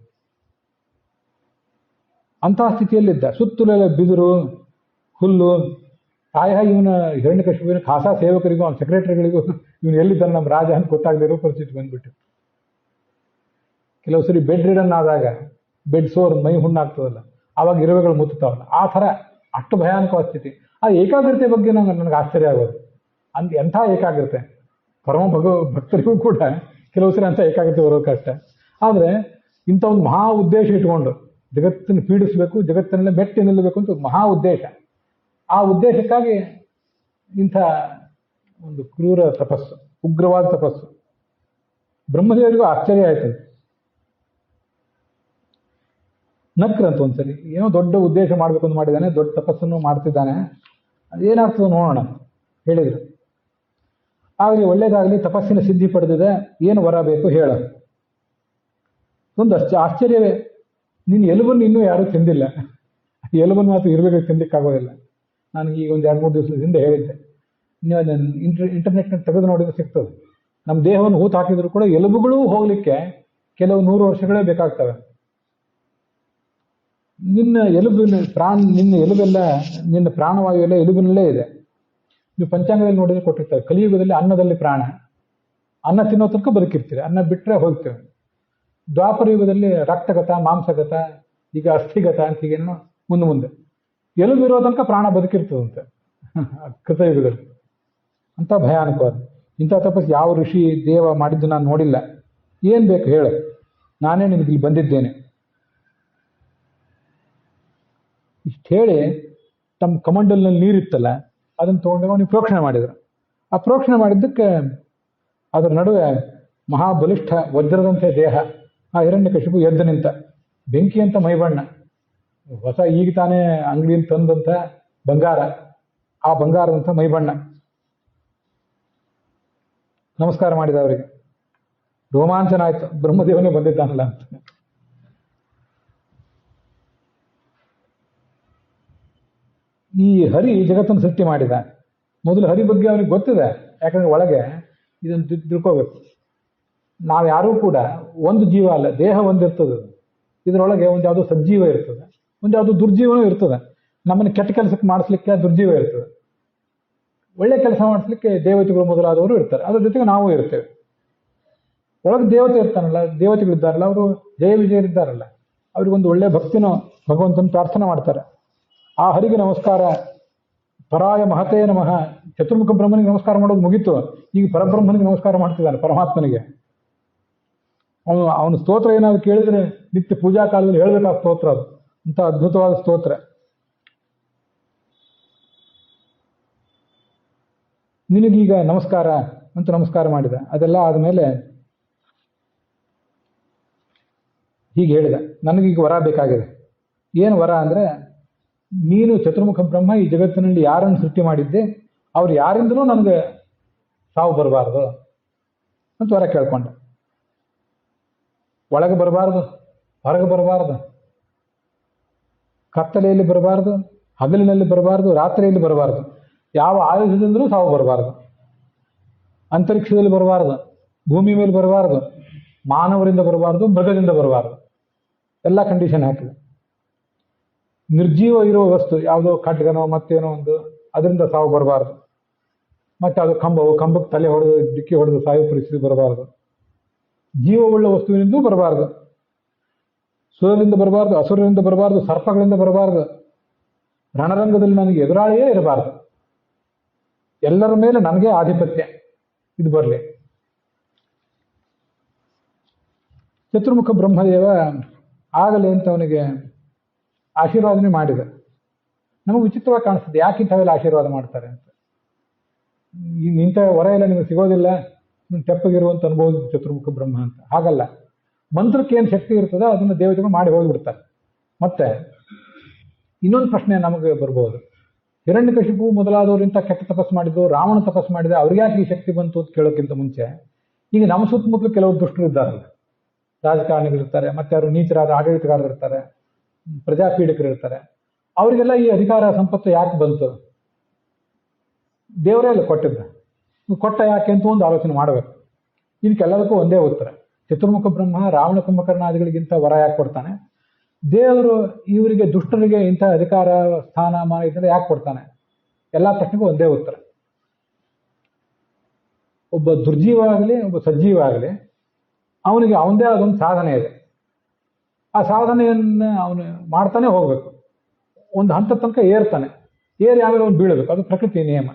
ಅಂತಹ ಸ್ಥಿತಿಯಲ್ಲಿದ್ದ. ಸುತ್ತಲೆಲ್ಲ ಬಿದಿರು, ಹುಲ್ಲು. ಪ್ರಾಯ ಇವನ ಹಿರಣ್ಯಕಶಿಪುವಿನ ಖಾಸ ಸೇವಕರಿಗೂ, ಅವನ ಸೆಕ್ರೆಟರಿಗಳಿಗೂ ಇವನು ಎಲ್ಲಿದ್ದಾನೆ ನಮ್ಮ ರಾಜ ಅಂತ ಗೊತ್ತಾಗದಿರೋ ಪರಿಸ್ಥಿತಿ ಬಂದ್ಬಿಟ್ಟು. ಕೆಲವು ಸರಿ ಬೆಡ್ ರಿಡನ್ ಆದಾಗ, ಬೆಡ್ ಸೋರ್, ಮೈ ಹುಣ್ಣಾಗ್ತದಲ್ಲ, ಆವಾಗ ಇರುವೆಗಳು ಮುತ್ತುತ್ತಾವಲ್ಲ, ಆ ಥರ ಅಷ್ಟು ಭಯಾನಕವಾದ ಸ್ಥಿತಿ. ಆ ಏಕಾಗ್ರತೆ ಬಗ್ಗೆ ನನಗೆ ಆಶ್ಚರ್ಯ ಆಗೋದು. ಎಂಥ ಏಕಾಗ್ರತೆ! ಪರಮ ಭಕ್ತರಿಗೂ ಕೂಡ ಕೆಲವು ಸರಿ ಅಂಥ ಏಕಾಗ್ರತೆ ಬರೋದು ಕಷ್ಟ. ಆದರೆ ಇಂಥ ಒಂದು ಮಹಾ ಉದ್ದೇಶ ಇಟ್ಕೊಂಡು ಜಗತ್ತನ್ನು ಪೀಡಿಸಬೇಕು, ಜಗತ್ತನ್ನೆಲ್ಲ ಮೆಟ್ಟಿ ನಿಲ್ಲಬೇಕು ಅಂತ ಒಂದು ಮಹಾ ಉದ್ದೇಶ. ಆ ಉದ್ದೇಶಕ್ಕಾಗಿ ಇಂಥ ಒಂದು ಕ್ರೂರ ತಪಸ್ಸು. ಉಗ್ರವಾದ ತಪಸ್ಸು. ಬ್ರಹ್ಮದೇವರಿಗೂ ಆಶ್ಚರ್ಯ ಆಯ್ತು. ನಕ್ರಂತ ಒಂದ್ಸರಿ, ಏನೋ ದೊಡ್ಡ ಉದ್ದೇಶ ಮಾಡ್ಬೇಕು ಅಂತ ಮಾಡಿದ್ದಾನೆ, ದೊಡ್ಡ ತಪಸ್ಸನ್ನು ಮಾಡ್ತಿದ್ದಾನೆ, ಅದೇನಾಗ್ತದೆ ನೋಡೋಣ ಹೇಳಿದರು. ಆಗಲಿ, ಒಳ್ಳೇದಾಗಲಿ, ತಪಸ್ಸಿನ ಸಿದ್ಧಿ ಪಡೆದಿದೆ, ಏನು ವರ ಬೇಕು ಹೇಳ. ಒಂದು ಆಶ್ಚರ್ಯವೇ, ನಿನ್ನ ಎಲುಬನ್ನು ಇನ್ನೂ ಯಾರೂ ತಿಂದಿಲ್ಲ. ಎಲುಬನ್ನು ಮಾತ್ರ ಇರಬೇಕು, ತಿನ್ಲಿಕ್ಕಾಗೋದಿಲ್ಲ. ನಾನು ಈಗ ಒಂದು 2-3 ದಿವಸದ ಹಿಂದೆ ಹೇಳಿದ್ದೆ, ನೀವು ಅದನ್ನು ಇಂಟರ್ನೆಟ್ನ ತೆಗೆದು ನೋಡಿದ್ರೆ ಸಿಗ್ತದೆ. ನಮ್ಮ ದೇಹವನ್ನು ಹೂತು ಹಾಕಿದ್ರು ಕೂಡ ಎಲುಬುಗಳೂ ಹೋಗಲಿಕ್ಕೆ ಕೆಲವು 100 ವರ್ಷಗಳೇ ಬೇಕಾಗ್ತವೆ. ನಿನ್ನ ಎಲುಬೆಲ್ಲ, ನಿನ್ನ ಪ್ರಾಣವಾಯು ಎಲ್ಲ ಎಲುಬಿನಲ್ಲೇ ಇದೆ. ನೀವು ಪಂಚಾಂಗದಲ್ಲಿ ನೋಡಿದ್ರೆ ಕೊಟ್ಟಿರ್ತಾರೆ, ಕಲಿಯುಗದಲ್ಲಿ ಅನ್ನದಲ್ಲಿ ಪ್ರಾಣ, ಅನ್ನ ತಿನ್ನೋ ತನಕ ಬದುಕಿರ್ತೀರಿ, ಅನ್ನ ಬಿಟ್ಟರೆ ಹೋಗ್ತೇವೆ. ದ್ವಾಪರ ಯುಗದಲ್ಲಿ ರಕ್ತಗತ, ಮಾಂಸಗತ, ಈಗ ಅಸ್ಥಿಗತ ಅಂತ ಹೀಗೇನೋ ಮುಂದೆ ಎಲುಬಿರೋ ತನಕ ಪ್ರಾಣ ಬದುಕಿರ್ತದಂತೆ ಕೃತಯುಗದಲ್ಲಿ. ಅಂತ ಭಯಾನಕವಾದ ಇಂಥ ತಪಸ್ಸು ಯಾವ ಋಷಿ ದೇವ ಮಾಡಿದ್ದು ನಾನು ನೋಡಿಲ್ಲ. ಏನು ಬೇಕು ಹೇಳು, ನಾನೇ ನಿನಗೆ ಇಲ್ಲಿ ಬಂದಿದ್ದೇನೆ. ಇಷ್ಟು ಹೇಳಿ ತಮ್ಮ ಕಮಂಡಲ್ನಲ್ಲಿ ನೀರಿತ್ತಲ್ಲ ಅದನ್ನು ತೊಗೊಂಡು ನೀವು ಪ್ರೋಕ್ಷಣೆ ಮಾಡಿದರು. ಆ ಪ್ರೋಕ್ಷಣೆ ಮಾಡಿದ್ದಕ್ಕೆ ಅದರ ನಡುವೆ ಮಹಾಬಲಿಷ್ಠ ವಜ್ರದಂತೆ ದೇಹ, ಆ ಹಿರಣ್ಯಕಶಿಪು ಎದ್ದು ನಿಂತ. ಬೆಂಕಿ ಅಂತ ಮೈಬಣ್ಣ, ಹೊಸ ಈಗ ತಾನೇ ಅಂಗಡಿಯಿಂದ ತಂದಂಥ ಬಂಗಾರ, ಆ ಬಂಗಾರದಂಥ ಮೈಬಣ್ಣ. ನಮಸ್ಕಾರ ಮಾಡಿದ ಅವರಿಗೆ. ರೋಮಾಂಚನ ಆಯ್ತು, ಬ್ರಹ್ಮದೇವನೇ ಬಂದಿದ್ದಾನಲ್ಲ ಅಂತ. ಈ ಹರಿ ಜಗತ್ತನ್ನು ಸೃಷ್ಟಿ ಮಾಡಿದ. ಮೊದಲು ಹರಿ ಬಗ್ಗೆ ಅವನಿಗೆ ಗೊತ್ತಿದೆ, ಯಾಕಂದ್ರೆ ಒಳಗೆ ಇದನ್ನು ತಿಳ್ಕೋಬೇಕು. ನಾವು ಯಾರೂ ಕೂಡ ಒಂದು ಜೀವ ಅಲ್ಲ, ದೇಹ ಒಂದಿರ್ತದೆ, ಇದರೊಳಗೆ ಒಂದು ಯಾವುದೋ ಸಜ್ಜೀವ ಇರ್ತದೆ, ಒಂದು ಯಾವುದೋ ದುರ್ಜೀವನೂ ಇರ್ತದೆ. ನಮ್ಮನ್ನು ಕೆಟ್ಟ ಕೆಲಸಕ್ಕೆ ಮಾಡಿಸ್ಲಿಕ್ಕೆ ದುರ್ಜೀವ ಇರ್ತದೆ, ಒಳ್ಳೆ ಕೆಲಸ ಮಾಡಿಸ್ಲಿಕ್ಕೆ ದೇವತೆಗಳು ಮೊದಲಾದವರು ಇರ್ತಾರೆ, ಅದ್ರ ಜೊತೆಗೆ ನಾವು ಇರ್ತೇವೆ. ಒಳಗೆ ದೇವತೆ ಇರ್ತಾನಲ್ಲ, ದೇವತೆಗಳಿದ್ದಾರಲ್ಲ, ಅವರು ಜಯ ವಿಜಯರಿದ್ದಾರಲ್ಲ, ಅವ್ರಿಗೊಂದು ಒಳ್ಳೆ ಭಕ್ತಿನೋ ಭಗವಂತನ ಪ್ರಾರ್ಥನೆ ಮಾಡ್ತಾರೆ. ಆ ಹರಿಗೆ ನಮಸ್ಕಾರ, ಪರಾಯ ಮಹತೇ ನಮಃ. ಚತುರ್ಮುಖ ಬ್ರಹ್ಮನಿಗೆ ನಮಸ್ಕಾರ ಮಾಡೋದು ಮುಗೀತು, ಈಗ ಪರಬ್ರಹ್ಮನಿಗೆ ನಮಸ್ಕಾರ ಮಾಡ್ತಿದ್ದಾನೆ, ಪರಮಾತ್ಮನಿಗೆ. ಅವನ ಸ್ತೋತ್ರ ಏನಾದ್ರು ಕೇಳಿದ್ರೆ ನಿತ್ಯ ಪೂಜಾ ಕಾಲದಲ್ಲಿ ಹೇಳ್ಬೇಕು ಆ ಸ್ತೋತ್ರ, ಅದು ಅಂತ ಅದ್ಭುತವಾದ ಸ್ತೋತ್ರ. ನಿನಗೀಗ ನಮಸ್ಕಾರ ಅಂತ ನಮಸ್ಕಾರ ಮಾಡಿದ. ಅದೆಲ್ಲ ಆದಮೇಲೆ ಹೀಗೆ ಹೇಳಿದ, ನನಗೀಗ ವರ ಬೇಕಾಗಿದೆ. ಏನು ವರ ಅಂದರೆ, ನೀನು ಚತುರ್ಮುಖ ಬ್ರಹ್ಮ ಈ ಜಗತ್ತಿನಲ್ಲಿ ಯಾರನ್ನು ಸೃಷ್ಟಿ ಮಾಡಿದ್ದೆ, ಅವ್ರು ಯಾರಿಂದಲೂ ನನಗೆ ಸಾವು ಬರಬಾರ್ದು ಅಂತ ವರ ಕೇಳ್ಕೊಂಡೆ. ಒಳಗೆ ಬರಬಾರ್ದು, ಹೊರಗೆ ಬರಬಾರ್ದು, ಕತ್ತಲೆಯಲ್ಲಿ ಬರಬಾರ್ದು, ಹಗಲಿನಲ್ಲಿ ಬರಬಾರ್ದು, ರಾತ್ರಿಯಲ್ಲಿ ಬರಬಾರ್ದು, ಯಾವ ಆಯುಧದಿಂದಲೂ ಸಾವು ಬರಬಾರ್ದು, ಅಂತರಿಕ್ಷದಲ್ಲಿ ಬರಬಾರ್ದು, ಭೂಮಿ ಮೇಲೆ ಬರಬಾರ್ದು, ಮಾನವರಿಂದ ಬರಬಾರ್ದು, ಮೃಗದಿಂದ ಬರಬಾರ್ದು, ಎಲ್ಲ ಕಂಡೀಷನ್ ಹಾಕಿದೆ. ನಿರ್ಜೀವ ಇರುವ ವಸ್ತು ಯಾವುದೋ ಖಡ್ಗನೋ ಮತ್ತೇನೋ ಒಂದು, ಅದರಿಂದ ಸಾವು ಬರಬಾರ್ದು. ಮತ್ತೆ ಅದು ಕಂಬಕ್ಕೆ ತಲೆ ಹೊಡೆದು ಡಿಕ್ಕಿ ಹೊಡೆದು ಸಾಯುವ ಪರಿಸ್ಥಿತಿ ಬರಬಾರ್ದು. ಜೀವವುಳ್ಳ ವಸ್ತುವಿನಿಂದೂ ಬರಬಾರ್ದು, ಸುರರಿಂದ ಬರಬಾರ್ದು, ಅಸುರರಿಂದ ಬರಬಾರ್ದು, ಸರ್ಪಗಳಿಂದ ಬರಬಾರ್ದು, ರಣರಂಗದಲ್ಲಿ ನನಗೆ ಎದುರಾಳಿಯೇ ಇರಬಾರ್ದು, ಎಲ್ಲರ ಮೇಲೆ ನನಗೆ ಆಧಿಪತ್ಯ ಇದು ಬರಲಿ. ಚತುರ್ಮುಖ ಬ್ರಹ್ಮದೇವ ಆಗಲಿ ಅಂತ ಅವನಿಗೆ ಆಶೀರ್ವಾದನೆ ಮಾಡಿದ. ನಮಗೆ ವಿಚಿತ್ರವಾಗಿ ಕಾಣಿಸ್ತದೆ, ಯಾಕೆ ಇಂಥವೆಲ್ಲ ಆಶೀರ್ವಾದ ಮಾಡ್ತಾರೆ ಅಂತ. ಇಂಥ ವರ ಎಲ್ಲ ನಿಮಗೆ ಸಿಗೋದಿಲ್ಲ, ತೆಪ್ಪಗಿರುವಂತ ಅನುಭವ ಚತುರ್ಮುಖ ಬ್ರಹ್ಮ ಅಂತ. ಹಾಗಲ್ಲ, ಮಂತ್ರಕ್ಕೆ ಏನು ಶಕ್ತಿ ಇರ್ತದೋ ಅದನ್ನು ದೇವತೆಗಳು ಮಾಡಿ ಹೋಗಿಬಿಡ್ತಾರೆ. ಮತ್ತೆ ಇನ್ನೊಂದು ಪ್ರಶ್ನೆ ನಮಗೆ ಬರ್ಬೋದು, ಹಿರಣ್ಯಕಶಿಪು ಮೊದಲಾದವರು ಇಂಥ ಕೆಟ್ಟ ತಪಸ್ಸು ಮಾಡಿದ್ರು, ರಾವಣ ತಪಸ್ಸು ಮಾಡಿದ, ಅವ್ರಿಗೆ ಯಾಕೆ ಈ ಶಕ್ತಿ ಬಂತು ಅಂತ ಕೇಳೋಕ್ಕಿಂತ ಮುಂಚೆ, ಈಗ ನಮ್ಮ ಸುತ್ತಮುತ್ತಲು ಕೆಲವರು ದುಷ್ಟರು ಇದ್ದಾರಲ್ಲ, ರಾಜಕಾರಣಿಗಳಿರ್ತಾರೆ, ಮತ್ತೆ ಅವರು ನೀಚರಾದ ಆಡಳಿತಗಾರರು ಇರ್ತಾರೆ, ಪ್ರಜಾಪೀಡಕರು ಇರ್ತಾರೆ, ಅವರಿಗೆಲ್ಲ ಈ ಅಧಿಕಾರ ಸಂಪತ್ತು ಯಾಕೆ ಬಂತು? ದೇವರೇ ಅಲ್ಲ ಕೊಟ್ಟಿದ್ದ, ಕೊಟ್ಟ ಯಾಕೆ ಅಂತ ಒಂದು ಆಲೋಚನೆ ಮಾಡಬೇಕು. ಇದಕ್ಕೆಲ್ಲದಕ್ಕೂ ಒಂದೇ ಉತ್ತರ, ಚತುರ್ಮುಖ ಬ್ರಹ್ಮ ರಾವಣ ಕುಂಭಕರ್ಣಾದಿಗಳಿಗಿಂತ ವರ ಯಾಕೆ ಕೊಡ್ತಾನೆ? ದೇವರು ಇವರಿಗೆ ದುಷ್ಟರಿಗೆ ಇಂಥ ಅಧಿಕಾರ ಸ್ಥಾನ ಮಾನ ಇದೆಲ್ಲ ಯಾಕೆ ಕೊಡ್ತಾನೆ? ಎಲ್ಲ ಪ್ರಶ್ನೆಗೂ ಒಂದೇ ಉತ್ತರ. ಒಬ್ಬ ದುರ್ಜೀವ ಆಗಲಿ ಒಬ್ಬ ಸಜ್ಜೀವ ಆಗಲಿ, ಅವನಿಗೆ ಅವನದೇ ಆದೊಂದು ಸಾಧನೆ ಇದೆ. ಆ ಸಾಧನೆಯನ್ನು ಅವನು ಮಾಡ್ತಾನೆ ಹೋಗ್ಬೇಕು, ಒಂದು ಹಂತ ತನಕ ಏರ್ತಾನೆ, ಏರಿ ಆಮೇಲೆ ಅವನು ಬೀಳಬೇಕು, ಅದು ಪ್ರಕೃತಿ ನಿಯಮ.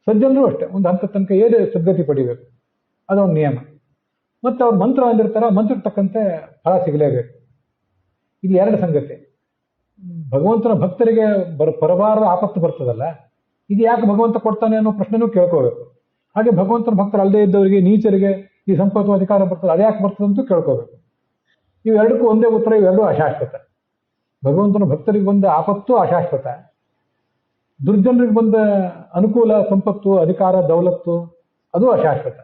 ಸಜ್ಜನರು ಅಷ್ಟೇ, ಒಂದು ಹಂತ ತನಕ ಏರಿ ಸದ್ಗತಿ ಪಡಿಬೇಕು, ಅದೊಂದು ನಿಯಮ. ಮತ್ತು ಅವ್ರು ಮಂತ್ರ ಅಂದಿರ್ತಾರೆ, ಮಂತ್ರಕ್ಕೆ ತಕ್ಕಂತೆ ಫಲ ಸಿಗಲೇಬೇಕು. ಇಲ್ಲಿ ಎರಡು ಸಂಗತಿ, ಭಗವಂತನ ಭಕ್ತರಿಗೆ ಬರಬಾರದ ಆಪತ್ತು ಬರ್ತದಲ್ಲ, ಇದು ಯಾಕೆ ಭಗವಂತ ಕೊಡ್ತಾನೆ ಅನ್ನೋ ಪ್ರಶ್ನೆನೂ ಕೇಳ್ಕೋಬೇಕು. ಹಾಗೆ ಭಗವಂತನ ಭಕ್ತರು ಅಲ್ಲದೆ ಇದ್ದವರಿಗೆ, ನೀಚರಿಗೆ ಈ ಸಂಪತ್ತು ಅಧಿಕಾರ ಬರ್ತದೆ, ಅದ್ಯಾಕೆ ಬರ್ತದೆ ಅಂತೂ ಕೇಳ್ಕೋಬೇಕು. ಇವೆರಡಕ್ಕೂ ಒಂದೇ ಉತ್ತರ, ಇವೆರಡೂ ಅಶಾಶ್ವತ. ಭಗವಂತನ ಭಕ್ತರಿಗೆ ಬಂದ ಆಪತ್ತು ಅಶಾಶ್ವತ, ದುರ್ಜನರಿಗೆ ಬಂದ ಅನುಕೂಲ, ಸಂಪತ್ತು, ಅಧಿಕಾರ, ದೌಲತ್ತು ಅದು ಅಶಾಶ್ವತ.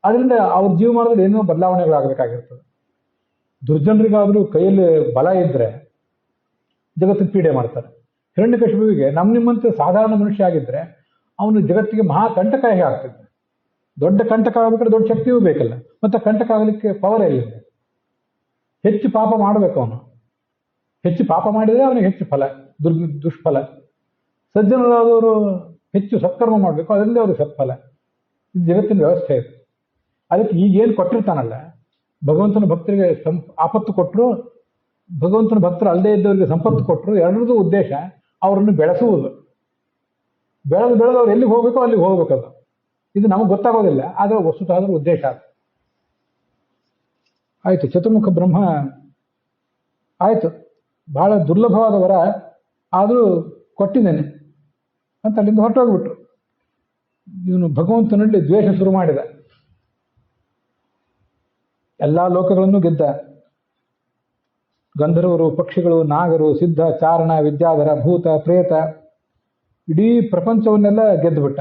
ಆದ್ರಿಂದ ಅವ್ರ ಜೀವಮಾನದಲ್ಲಿ ಏನೋ ಬದಲಾವಣೆಗಳಾಗಬೇಕಾಗಿರ್ತದೆ. ದುರ್ಜನರಿಗಾದ್ರೂ ಕೈಯಲ್ಲಿ ಬಲ ಇದ್ರೆ ಜಗತ್ತಿಗೆ ಪೀಡೆ ಮಾಡ್ತಾರೆ. ಹಿರಣ್ಯಕಶಿಪುವಿಗೆ ನಿಮ್ಮಂತೆ ಸಾಧಾರಣ ಮನುಷ್ಯ ಆಗಿದ್ರೆ ಅವನು ಜಗತ್ತಿಗೆ ಮಹಾ ಕಂಟಕಾಗಿ ಆಗ್ತಿದ್ದ. ದೊಡ್ಡ ಕಂಟಕ ಆಗ್ಬೇಕಾದ್ರೆ ದೊಡ್ಡ ಶಕ್ತಿಯೂ ಬೇಕಲ್ಲ, ಮತ್ತೆ ಕಂಟಕ ಆಗಲಿಕ್ಕೆ ಪವರ್ ಎಲ್ಲಿದೆ? ಹೆಚ್ಚು ಪಾಪ ಮಾಡಬೇಕು ಅವನು. ಹೆಚ್ಚು ಪಾಪ ಮಾಡಿದರೆ ಅವನಿಗೆ ಹೆಚ್ಚು ಫಲ, ದುಷ್ಫಲ. ಸಜ್ಜನರಾದವರು ಹೆಚ್ಚು ಸತ್ಕರ್ಮ ಮಾಡಬೇಕು, ಅದರಿಂದ ಅವ್ರಿಗೆ ಸತ್ಫಲ. ಇದು ಜಗತ್ತಿನ ವ್ಯವಸ್ಥೆ ಇದೆ. ಅದಕ್ಕೆ ಈಗೇನು ಕೊಟ್ಟಿರ್ತಾನಲ್ಲ, ಭಗವಂತನ ಭಕ್ತರಿಗೆ ಆಪತ್ತು ಕೊಟ್ಟರು, ಭಗವಂತನ ಭಕ್ತರು ಅಲ್ಲದೆ ಇದ್ದವರಿಗೆ ಸಂಪತ್ತು ಕೊಟ್ಟರು, ಎರಡರದ್ದು ಉದ್ದೇಶ ಅವರನ್ನು ಬೆಳೆಸುವುದು. ಬೆಳೆದು ಅವ್ರು ಎಲ್ಲಿಗೆ ಹೋಗ್ಬೇಕೋ ಅಲ್ಲಿಗೆ ಹೋಗ್ಬೇಕದು. ಇದು ನಮಗೆ ಗೊತ್ತಾಗೋದಿಲ್ಲ, ಆದರೆ ವಸ್ತುತ ಆದ್ರೂ ಉದ್ದೇಶ ಅದು. ಆಯ್ತು, ಚತುರ್ಮುಖ ಬ್ರಹ್ಮ ಆಯ್ತು, ಬಹಳ ದುರ್ಲಭವಾದ ವರ ಆದರೂ ಕೊಟ್ಟಿದ್ದೇನೆ ಅಂತ ಅಲ್ಲಿಂದ ಹೊರಟೋಗ್ಬಿಟ್ರು. ಇವನು ಭಗವಂತನಲ್ಲಿ ದ್ವೇಷ ಶುರು ಮಾಡಿದ. ಎಲ್ಲ ಲೋಕಗಳನ್ನು ಗೆದ್ದ. ಗಂಧರ್ವರು, ಪಕ್ಷಿಗಳು, ನಾಗರು, ಸಿದ್ಧ, ಚಾರಣ, ವಿದ್ಯಾಧರ, ಭೂತ, ಪ್ರೇತ, ಇಡೀ ಪ್ರಪಂಚವನ್ನೆಲ್ಲ ಗೆದ್ದುಬಿಟ್ಟ.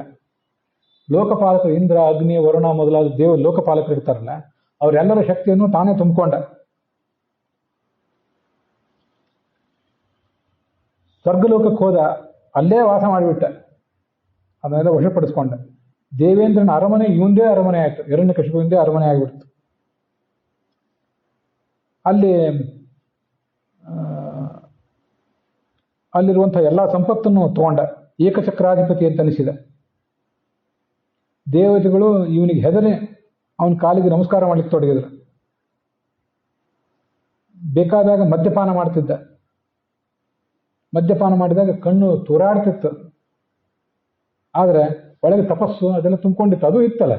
ಲೋಕಪಾಲಕರು ಇಂದ್ರ, ಅಗ್ನಿ, ವರುಣ ಮೊದಲಾದ ಲೋಕಪಾಲಕರು ಇರ್ತಾರಲ್ಲ, ಅವರೆಲ್ಲರ ಶಕ್ತಿಯನ್ನು ತಾನೇ ತುಂಬಿಕೊಂಡ. ಸ್ವರ್ಗಲೋಕಕ್ಕೆ ಹೋದ, ಅಲ್ಲೇ ವಾಸ ಮಾಡಿಬಿಟ್ಟ, ಅದನ್ನೆಲ್ಲ ವಶಪಡಿಸ್ಕೊಂಡ. ದೇವೇಂದ್ರನ ಅರಮನೆ ಇವಂದೇ ಅರಮನೆ ಆಯ್ತು, ಹಿರಣ್ಯಕಶಿಪುವಿಂದೇ ಅರಮನೆ ಆಗಿಬಿಡ್ತು. ಅಲ್ಲಿರುವಂತಹ ಎಲ್ಲ ಸಂಪತ್ತನ್ನು ತಗೊಂಡ, ಏಕಚಕ್ರಾಧಿಪತಿ ಅಂತ ಅನಿಸಿದ. ದೇವತೆಗಳು ಇವನಿಗೆ ಹೆದರಿ ಅವನ ಕಾಲಿಗೆ ನಮಸ್ಕಾರ ಮಾಡ್ಲಿಕ್ಕೆ ತೊಡಗಿದ್ರು. ಬೇಕಾದಾಗ ಮದ್ಯಪಾನ ಮಾಡ್ತಿದ್ದ. ಮದ್ಯಪಾನ ಮಾಡಿದಾಗ ಕಣ್ಣು ತೂರಾಡ್ತಿತ್ತು, ಆದರೆ ಒಳಗೆ ತಪಸ್ಸು ಅದೆಲ್ಲ ತುಂಬಿಕೊಂಡಿತ್ತು, ಅದು ಇತ್ತಲ್ಲ.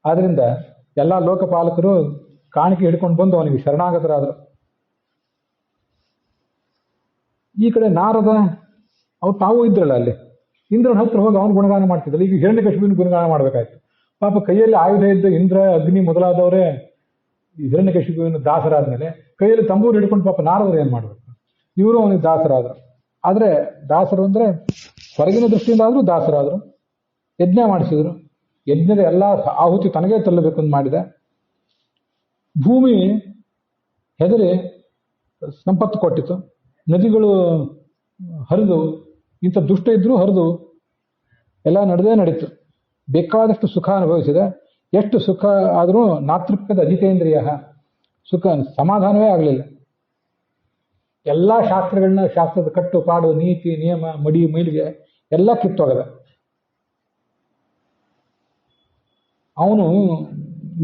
ಆದ್ರಿಂದ ಎಲ್ಲ ಲೋಕಪಾಲಕರು ಕಾಣಿಕೆ ಹಿಡ್ಕೊಂಡು ಬಂದು ಅವನಿಗೆ ಶರಣಾಗತರಾದರು. ಈ ಕಡೆ ನಾರದ ಅವ್ರು ತಾವೂ ಇದ್ರಲ್ಲ ಅಲ್ಲಿ, ಇಂದ್ರನ ಹತ್ರ ಹೋಗಿ ಅವನು ಗುಣಗಾನ ಮಾಡ್ತಿದ್ರಲ್ಲ. ಈಗ ಹಿರಣ್ಯಕಶಿಪುವಿನ ಗುಣಗಾನ ಮಾಡಬೇಕಾಯ್ತು. ಪಾಪ ಕೈಯಲ್ಲಿ ಆಯುಧ ಇದ್ದ ಇಂದ್ರ, ಅಗ್ನಿ ಮೊದಲಾದವರೇ ಈ ಹಿರಣ್ಯಕಶಿಪುವಿನ ದಾಸರಾದ್ಮೇಲೆ ಕೈಯಲ್ಲಿ ತಂಬೂರು ಹಿಡ್ಕೊಂಡು ಪಾಪ ನಾರದರು ಏನು ಮಾಡಬೇಕು? ಇವರು ಅವನಿಗೆ ದಾಸರಾದರು. ಆದರೆ ದಾಸರು ಅಂದರೆ ಹೊರಗಿನ ದೃಷ್ಟಿಯಿಂದ ಆದರೂ ದಾಸರಾದರು. ಯಜ್ಞ ಮಾಡಿಸಿದ್ರು. ಯಜ್ಞದ ಎಲ್ಲ ಆಹುತಿ ತನಗೇ ತಲ್ಲಬೇಕು ಅಂತ ಮಾಡಿದ. ಭೂಮಿ ಹೆದರಿ ಸಂಪತ್ತು ಕೊಟ್ಟಿತು. ನದಿಗಳು ಹರಿದು, ಇಂಥ ದುಷ್ಟ ಇದ್ರೂ ಹರಿದು, ಎಲ್ಲ ನಡೆದೇ ನಡೀತು. ಬೇಕಾದಷ್ಟು ಸುಖ ಅನುಭವಿಸಿದ. ಎಷ್ಟು ಸುಖ ಆದರೂ ನಾತೃಪ್ಯದ ಅಜಿತೇಂದ್ರಿಯ, ಸುಖ ಸಮಾಧಾನವೇ ಆಗಲಿಲ್ಲ. ಎಲ್ಲ ಶಾಸ್ತ್ರದ ಕಟ್ಟು ಪಾಡು, ನೀತಿ ನಿಯಮ, ಮಡಿ ಮೈಲಿಗೆ ಎಲ್ಲ ಕಿತ್ತೋಗದ. ಅವನು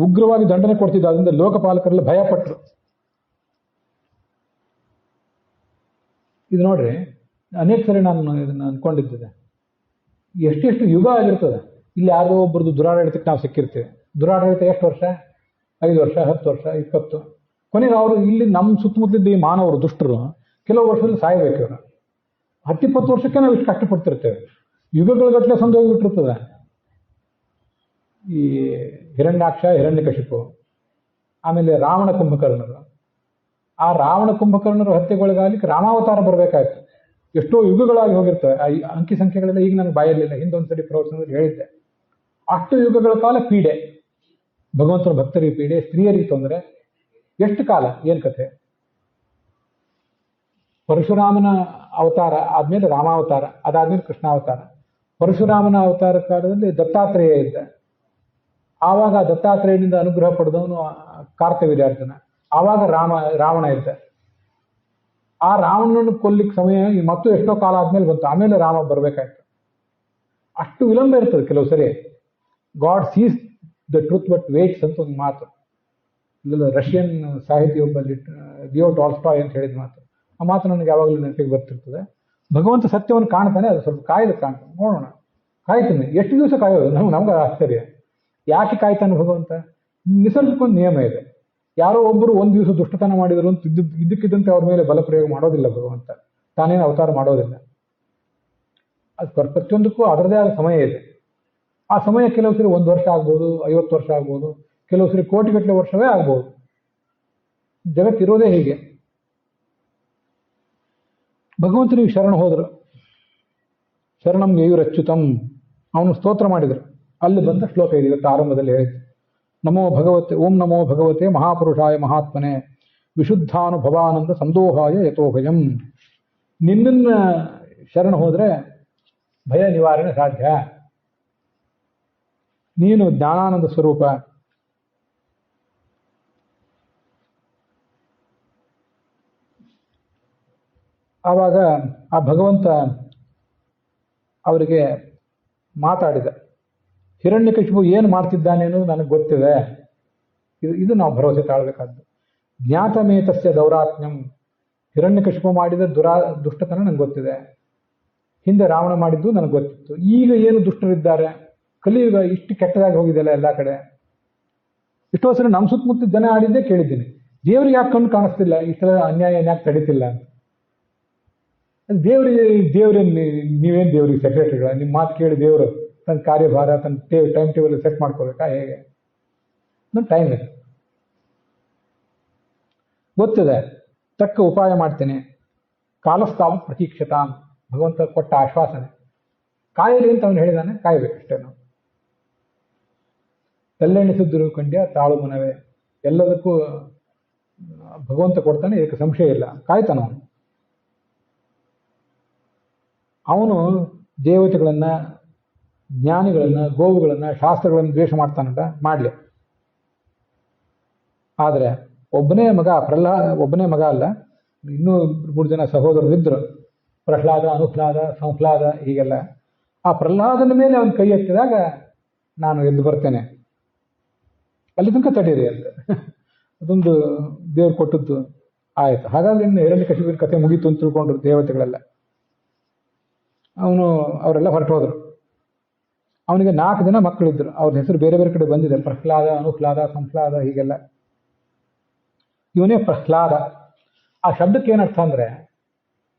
ಉಗ್ರವಾಗಿ ದಂಡನೆ ಕೊಡ್ತಿದ್ದ. ಅದರಿಂದ ಲೋಕಪಾಲಕರೆಲ್ಲ ಭಯಪಟ್ಟರು. ಇದು ನೋಡ್ರಿ, ಅನೇಕ ಸರಿ ನಾನು ಇದನ್ನು ಅಂದ್ಕೊಂಡಿದ್ದೆ, ಎಷ್ಟೆಷ್ಟು ಯುಗ ಆಗಿರ್ತದೆ. ಇಲ್ಲಿ ಯಾರೋ ಒಬ್ಬರದ್ದು ದುರಾಡಳಿತಕ್ಕೆ ನಾವು ಸಿಕ್ಕಿರ್ತೀವಿ. ದುರಾಡಳಿತ ಎಷ್ಟು ವರ್ಷ? 5 ವರ್ಷ, 10 ವರ್ಷ, 20. ಕೊನೆಗೆ ಅವರು ಇಲ್ಲಿ ನಮ್ಮ ಸುತ್ತಮುತ್ತಲಿದ್ದ ಈ ಮಾನವರು ದುಷ್ಟರು ಕೆಲವು ವರ್ಷದಲ್ಲಿ ಸಾಯಬೇಕು. ಇವರು 10-20 ವರ್ಷಕ್ಕೆ ನಾವು ಇಷ್ಟು ಕಷ್ಟಪಡ್ತಿರ್ತೇವೆ. ಯುಗಗಳ ಗಟ್ಟಲೆ ಸಂದೋಗಿಬಿಟ್ಟಿರ್ತದೆ. ಈ ಹಿರಣ್ಯಾಕ್ಷ, ಹಿರಣ್ಯಕಶಿಪು, ಆಮೇಲೆ ರಾವಣ ಕುಂಭಕರ್ಣರು. ಆ ರಾವಣ ಕುಂಭಕರ್ಣರು ಹತ್ಯೆಗೊಳಗಾಗಲಿಕ್ಕೆ ರಾಮಾವತಾರ ಬರಬೇಕಾಯ್ತು. ಎಷ್ಟೋ ಯುಗಗಳಾಗಿ ಹೋಗಿರ್ತವೆ. ಆ ಅಂಕಿ ಸಂಖ್ಯೆಗಳೆಲ್ಲ ಈಗ ನನಗೆ ಬಾಯಲ್ಲಿಲ್ಲ, ಹಿಂದೊಂದ್ಸರಿ ಪ್ರವಚನದಲ್ಲಿ ಹೇಳಿದ್ದೆ. ಅಷ್ಟು ಯುಗಗಳ ಕಾಲ ಪೀಡೆ, ಭಗವಂತನ ಭಕ್ತರಿಗೆ ಪೀಡೆ, ಸ್ತ್ರೀಯರಿಗೆ ತೊಂದರೆ. ಎಷ್ಟು ಕಾಲ, ಏನು ಕಥೆ? ಪರಶುರಾಮನ ಅವತಾರ ಆದ್ಮೇಲೆ ರಾಮಾವತಾರ, ಅದಾದ್ಮೇಲೆ ಕೃಷ್ಣಾವತಾರ. ಪರಶುರಾಮನ ಅವತಾರ ಕಾಲದಲ್ಲಿ ದತ್ತಾತ್ರೇಯ ಇದ್ದ. ಆವಾಗ ದತ್ತಾತ್ರೇಯನಿಂದ ಅನುಗ್ರಹ ಪಡೆದವನು ಕಾರ್ತವೀರ್ಯಾರ್ಜುನ. ಆವಾಗ ರಾವಣ ಇದ್ದ. ಆ ರಾವಣನನ್ನು ಕೊಲ್ಲಿಕ್ಕೆ ಸಮಯ ಮತ್ತು ಎಷ್ಟೋ ಕಾಲ ಆದ್ಮೇಲೆ ಬಂತು. ಆಮೇಲೆ ರಾಮ ಬರಬೇಕಾಯ್ತು. ಅಷ್ಟು ವಿಳಂಬ ಇರ್ತದೆ ಕೆಲವು ಸರಿ. God seize the truth but weights ಅಂತ ಒಂದು ಮಾತು. ಇದೆಲ್ಲ ರಷ್ಯನ್ ಸಾಹಿತಿ ಒಬ್ಬ ಲಿಯೋ ಟಾಲ್ಸ್ಟಾಯ್ ಅಂತ ಹೇಳಿದ ಮಾತು. ಆ ಮಾತು ನನಗೆ ಯಾವಾಗಲೂ ನೆನಪಿಗೆ ಬರ್ತಿರ್ತದೆ. ಭಗವಂತ ಸತ್ಯವನ್ನು ಕಾಣ್ತಾನೆ, ಅದು ಸ್ವಲ್ಪ ಕಾಯ್ದು ಕಾಣ್ತಾನೆ. ನೋಡೋಣ, ಕಾಯ್ತಾನೆ. ಎಷ್ಟು ದಿವಸ ಕಾಯೋದು? ನಮ್ಗೆ ಆಶ್ಚರ್ಯ. ಯಾಕೆ ಕಾಯ್ತಾನೆ ಭಗವಂತ? ನಿಸರ್ಗಕ್ಕೊಂದು ನಿಯಮ ಇದೆ. ಯಾರೋ ಒಬ್ಬರು ಒಂದು ದಿವಸ ದುಷ್ಟತನ ಮಾಡಿದ್ರು ಅಂತ ಇದ್ದಕ್ಕಿದ್ದಂತೆ ಅವ್ರ ಮೇಲೆ ಬಲಪ್ರಯೋಗ ಮಾಡೋದಿಲ್ಲ ಭಗವಂತ. ತಾನೇನು ಅವತಾರ ಮಾಡೋದಿಲ್ಲ. ಅದು ಪ್ರತಿಯೊಂದಕ್ಕೂ ಅದರದೇ ಆದ ಸಮಯ ಇದೆ. ಆ ಸಮಯ ಕೆಲವು ಸರಿ 1 ವರ್ಷ ಆಗ್ಬೋದು, 50 ವರ್ಷ ಆಗ್ಬೋದು, ಕೆಲವು ಸರಿ ಕೋಟಿಗಟ್ಟಲೆ ವರ್ಷವೇ ಆಗ್ಬೋದು. ಜಗತ್ತಿರೋದೇ ಹೀಗೆ. ಭಗವಂತನಿಗೆ ಶರಣ ಹೋದರು. ಶರಣಂ ಯಯುರಚ್ಯುತಂ ಅವನು ಸ್ತೋತ್ರ ಮಾಡಿದರು. ಅಲ್ಲಿ ಬಂದ ಶ್ಲೋಕ ಇದೆ, ಇವತ್ತು ಆರಂಭದಲ್ಲಿ ಹೇಳಿದ್ದು. ನಮೋ ಭಗವತೆ ಓಂ ನಮೋ ಭಗವತೆ ಮಹಾಪುರುಷಾಯ ಮಹಾತ್ಮನೆ ವಿಶುದ್ಧಾನುಭವಾನಂದ ಸಂದೋಹಾಯ ಯಥೋಭಯಂ. ನಿನ್ನನ್ನ ಶರಣ ಹೋದರೆ ಭಯ ನಿವಾರಣೆ ಸಾಧ್ಯ. ನೀನು ಜ್ಞಾನಾನಂದ ಸ್ವರೂಪ. ಆವಾಗ ಆ ಭಗವಂತ ಅವರಿಗೆ ಮಾತಾಡಿದ. ಹಿರಣ್ಯಕಶಿಪು ಏನು ಮಾಡ್ತಿದ್ದಾನೆ ಅನ್ನೋದು ನನಗೆ ಗೊತ್ತಿದೆ. ಇದು ನಾವು ಭರವಸೆ ತಾಳಬೇಕಾದ್ದು. ಜ್ಞಾತಮೇತಸ್ಯ ದೌರಾತ್ಮ್ಯಂ. ಹಿರಣ್ಯಕಶಿಪು ಮಾಡಿದ ದುಷ್ಟತನ ನನಗೆ ಗೊತ್ತಿದೆ. ಹಿಂದೆ ರಾವಣ ಮಾಡಿದ್ದು ನನಗೆ ಗೊತ್ತಿತ್ತು. ಈಗ ಏನು ದುಷ್ಟರಿದ್ದಾರೆ, ಕಲಿಯುಗ ಇಷ್ಟು ಕೆಟ್ಟದಾಗಿ ಹೋಗಿದೆಯಲ್ಲ ಎಲ್ಲ ಕಡೆ. ಇಷ್ಟೋ ಸರಿ ನಮ್ಮ ಸುತ್ತಮುತ್ತ ಜನ ಆಡಿದ್ದೇ ಕೇಳಿದ್ದೀನಿ. ದೇವ್ರಿಗೆ ಯಾಕೆ ಕಣ್ಣು ಕಾಣಿಸ್ತಿಲ್ಲ, ಇಷ್ಟೆಲ್ಲ ಅನ್ಯಾಯ ಯಾಕೆ ತಡೀತಿಲ್ಲ ಅಂತ. ದೇವ್ರೇ ನೀವೇನು ದೇವ್ರಿಗೆ ಸೆಕ್ರೆಟರಿಗಳ? ನಿಮ್ಮ ಮಾತು ಕೇಳಿ ದೇವರು ತನ್ನ ಕಾರ್ಯಭಾರ ತನ್ನ ಟೈಮ್ ಟೇಬಲ್ ಸೆಟ್ ಮಾಡ್ಕೋಬೇಕಾ ಹೇಗೆ? ನನ್ನ ಟೈಮ್ ಇದೆ, ಗೊತ್ತಿದೆ, ತಕ್ಕ ಉಪಾಯ ಮಾಡ್ತೇನೆ. ಕಾಲಸ್ತಾವ ಪ್ರತೀಕ್ಷತಾಂ ಭಗವಂತ ಕೊಟ್ಟ ಆಶ್ವಾಸನೆ. ಕಾಯಲಿ ಅಂತ ಅವನು ಹೇಳಿದಾನೆ, ಕಾಯಬೇಕಷ್ಟೇ ನಾವು. ತೆಲ್ಲೆಣಿಸಿದ್ರು ಕಂಡ್ಯ ತಾಳು ಮನವೇ. ಎಲ್ಲದಕ್ಕೂ ಭಗವಂತ ಕೊಡ್ತಾನೆ, ಇದಕ್ಕೆ ಸಂಶಯ ಇಲ್ಲ. ಕಾಯ್ತಾನ ಅವನು. ಅವನು ದೇವತೆಗಳನ್ನ, ಜ್ಞಾನಿಗಳನ್ನ, ಗೋವುಗಳನ್ನ, ಶಾಸ್ತ್ರಗಳನ್ನು ದ್ವೇಷ ಮಾಡ್ತಾನಂತ ಮಾಡಲಿ. ಆದರೆ ಒಬ್ಬನೇ ಮಗ ಒಬ್ಬನೇ ಮಗ ಅಲ್ಲ, ಇನ್ನೂ 3 ಜನ ಸಹೋದರರಿದ್ದರು. ಪ್ರಹ್ಲಾದ, ಅನುಹ್ಲಾದ, ಸಂಹ್ಲಾದ ಹೀಗೆಲ್ಲ. ಆ ಪ್ರಹ್ಲಾದನ ಮೇಲೆ ಅವನು ಕೈ ಎತ್ತಿದಾಗ ನಾನು ಎದ್ದು ಬರ್ತೇನೆ, ಅಲ್ಲಿ ತನಕ ತಡೀರಿ ಅಂತ. ಅದೊಂದು ದೇವ್ರು ಕೊಟ್ಟದ್ದು ಆಯಿತು. ಹಾಗಾದ್ರೆ ಇನ್ನು ಹಿರಣ್ಯಕಶಿಪುವಿನ ಕಥೆ ಮುಗೀತು ಅಂತ ತಿಳ್ಕೊಂಡ್ರು ದೇವತೆಗಳೆಲ್ಲ. ಅವರೆಲ್ಲ ಹೊರಟೋದ್ರು. ಅವನಿಗೆ 4 ಜನ ಮಕ್ಕಳಿದ್ರು. ಅವ್ರ ಹೆಸರು ಬೇರೆ ಬೇರೆ ಕಡೆ ಬಂದಿದೆ, ಪ್ರಹ್ಲಾದ, ಅನುಹ್ಲಾದ, ಸಂಹ್ಲಾದ ಹೀಗೆಲ್ಲ. ಇವನೇ ಪ್ರಹ್ಲಾದ. ಆ ಶಬ್ದಕ್ಕೆ ಏನರ್ಥ ಅಂದರೆ,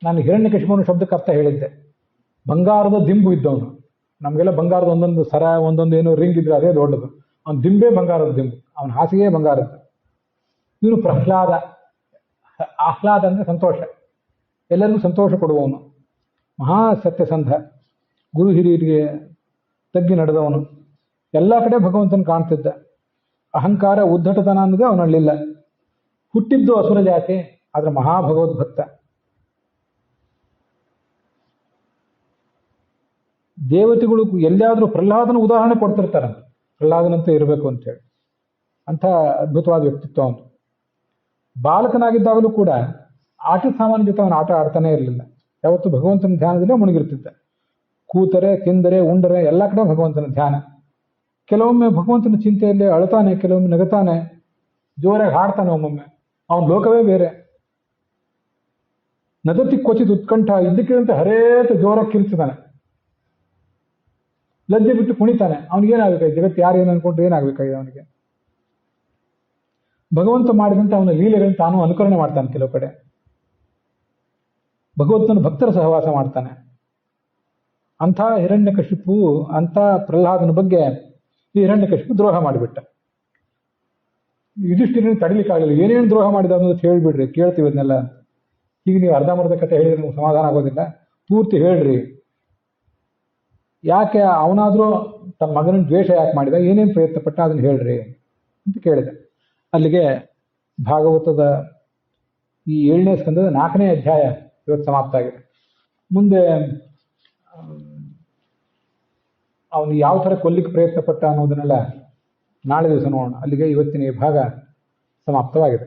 ನಾನು ಹಿರಣ್ಯಕಶಿಪುವಿನ ಶಬ್ದಕ್ಕೆ ಅರ್ಥ ಹೇಳಿದ್ದೆ. ಬಂಗಾರದ ದಿಂಬು ಇದ್ದವನು. ನಮಗೆಲ್ಲ ಬಂಗಾರದ ಒಂದೊಂದು ಸರ, ಒಂದೊಂದು ಏನೋ ರಿಂಗ್ ಇದ್ರೆ ಅದೇ ದೊಡ್ಡದು. ಅವನ ದಿಂಬೇ ಬಂಗಾರದ ದಿಂಬು, ಅವನ ಹಾಸಿಗೆ ಬಂಗಾರದ್ದು. ಇವನು ಪ್ರಹ್ಲಾದ. ಆಹ್ಲಾದ ಅಂದರೆ ಸಂತೋಷ, ಎಲ್ಲರಿಗೂ ಸಂತೋಷ ಕೊಡುವವನು. ಮಹಾ ಸತ್ಯಸಂಧ, ಗುರು ಹಿರಿಯರಿಗೆ ತಗ್ಗಿ ನಡೆದವನು. ಎಲ್ಲ ಕಡೆ ಭಗವಂತನ ಕಾಣ್ತಿದ್ದ. ಅಹಂಕಾರ, ಉದ್ದಟತನ ಅನ್ನೋದೇ ಅವನಲ್ಲಿಲ್ಲ. ಹುಟ್ಟಿದ್ದು ಅಸುರ ಜಾತಿ, ಆದರೆ ಮಹಾಭಗವದ್ಭಕ್ತ. ದೇವತೆಗಳು ಎಲ್ಲಿಯಾದರೂ ಪ್ರಹ್ಲಾದನ ಉದಾಹರಣೆ ಕೊಡ್ತಿರ್ತಾರಂತೆ, ಪ್ರಹ್ಲಾದನಂತೆ ಇರಬೇಕು ಅಂತೇಳಿ. ಅಂಥ ಅದ್ಭುತವಾದ ವ್ಯಕ್ತಿತ್ವ ಅವನು. ಬಾಲಕನಾಗಿದ್ದಾಗಲೂ ಕೂಡ ಆಟದ ಸಾಮಾನ್ಯ ಜೊತೆ ಅವನು ಆಟ ಆಡ್ತಾನೆ ಇರಲಿಲ್ಲ. ಯಾವತ್ತು ಭಗವಂತನ ಧ್ಯಾನದಲ್ಲೇ ಮುಳುಗಿರ್ತಿದ್ದ. ಕೂತರೆ, ತಿಂದರೆ, ಉಂಡರೆ ಎಲ್ಲ ಕಡೆ ಭಗವಂತನ ಧ್ಯಾನ. ಕೆಲವೊಮ್ಮೆ ಭಗವಂತನ ಚಿಂತೆಯಲ್ಲಿ ಅಳ್ತಾನೆ, ಕೆಲವೊಮ್ಮೆ ನಗತಾನೆ, ಜೋರಾಗಿ ಹಾಡ್ತಾನೆ. ಒಮ್ಮೊಮ್ಮೆ ಅವನ ಲೋಕವೇ ಬೇರೆ. ನದತಿ ಕ್ವಚಿತ್ ಉತ್ಕಂಠ, ಇದ್ದಕ್ಕಿದಂತೆ ಹರೇತ ಜೋರಾಗಿ ಕಿರ್ಚಿದಾನೆ. ಲಜ್ಜೆ ಬಿಟ್ಟು ಕುಣಿತಾನೆ. ಅವನಿಗೇನಾಗಬೇಕಾಗಿ, ಜಗತ್ತು ಯಾರು ಏನು ಅನ್ಕೊಂಡ್ರೆ ಏನಾಗಬೇಕಾಗಿದೆ ಅವನಿಗೆ? ಭಗವಂತ ಮಾಡಿದಂತೆ ಅವನ ಲೀಲೆಗಳನ್ನು ತಾನು ಅನುಕರಣೆ ಮಾಡ್ತಾನೆ. ಕೆಲವು ಕಡೆ ಭಗವಂತನ ಭಕ್ತರ ಸಹವಾಸ ಮಾಡ್ತಾನೆ. ಅಂಥ ಹಿರಣ್ಯಕಶಿಪು, ಅಂಥ ಪ್ರಹ್ಲಾದನ ಬಗ್ಗೆ ಈ ಹಿರಣ್ಯಕಶಿಪು ದ್ರೋಹ ಮಾಡಿಬಿಟ್ಟ. ಯುಧಿಷ್ಠಿರನ ತಡಿಲಿಕ್ಕಾಗಲಿಲ್ಲ. ಏನೇನು ದ್ರೋಹ ಮಾಡಿದ ಅನ್ನೋದು ಹೇಳ್ಬಿಡ್ರಿ, ಕೇಳ್ತೀವಿ ಅದನ್ನೆಲ್ಲ. ಈಗ ನೀವು ಅರ್ಧಂಬರ್ಧ ಕಥೆ ಹೇಳಿದ್ರೆ ನಿಮ್ಗೆ ಸಮಾಧಾನ ಆಗೋದಿಲ್ಲ, ಪೂರ್ತಿ ಹೇಳ್ರಿ. ಯಾಕೆ ಅವನಾದರೂ ತನ್ನ ಮಗನ ದ್ವೇಷ ಯಾಕೆ ಮಾಡಿದ, ಏನೇನು ಪ್ರಯತ್ನ ಪಟ್ಟ ಅದನ್ನು ಹೇಳ್ರಿ ಅಂತ ಕೇಳಿದೆ. ಅಲ್ಲಿಗೆ ಭಾಗವತದ ಈ 7ನೇ ಸ್ಕಂದದ 4ನೇ ಅಧ್ಯಾಯ ಇವತ್ತು ಸಮಾಪ್ತ ಆಗಿದೆ. ಮುಂದೆ ಅವನು ಯಾವ ಥರ ಕೊಲ್ಲಿಕ್ಕೆ ಪ್ರಯತ್ನ ಪಟ್ಟ ಅನ್ನೋದನ್ನೆಲ್ಲ ನಾಳೆ ದಿವಸ ನೋಡೋಣ. ಅಲ್ಲಿಗೆ ಇವತ್ತಿನ ಈ ಭಾಗ ಸಮಾಪ್ತವಾಗಿದೆ.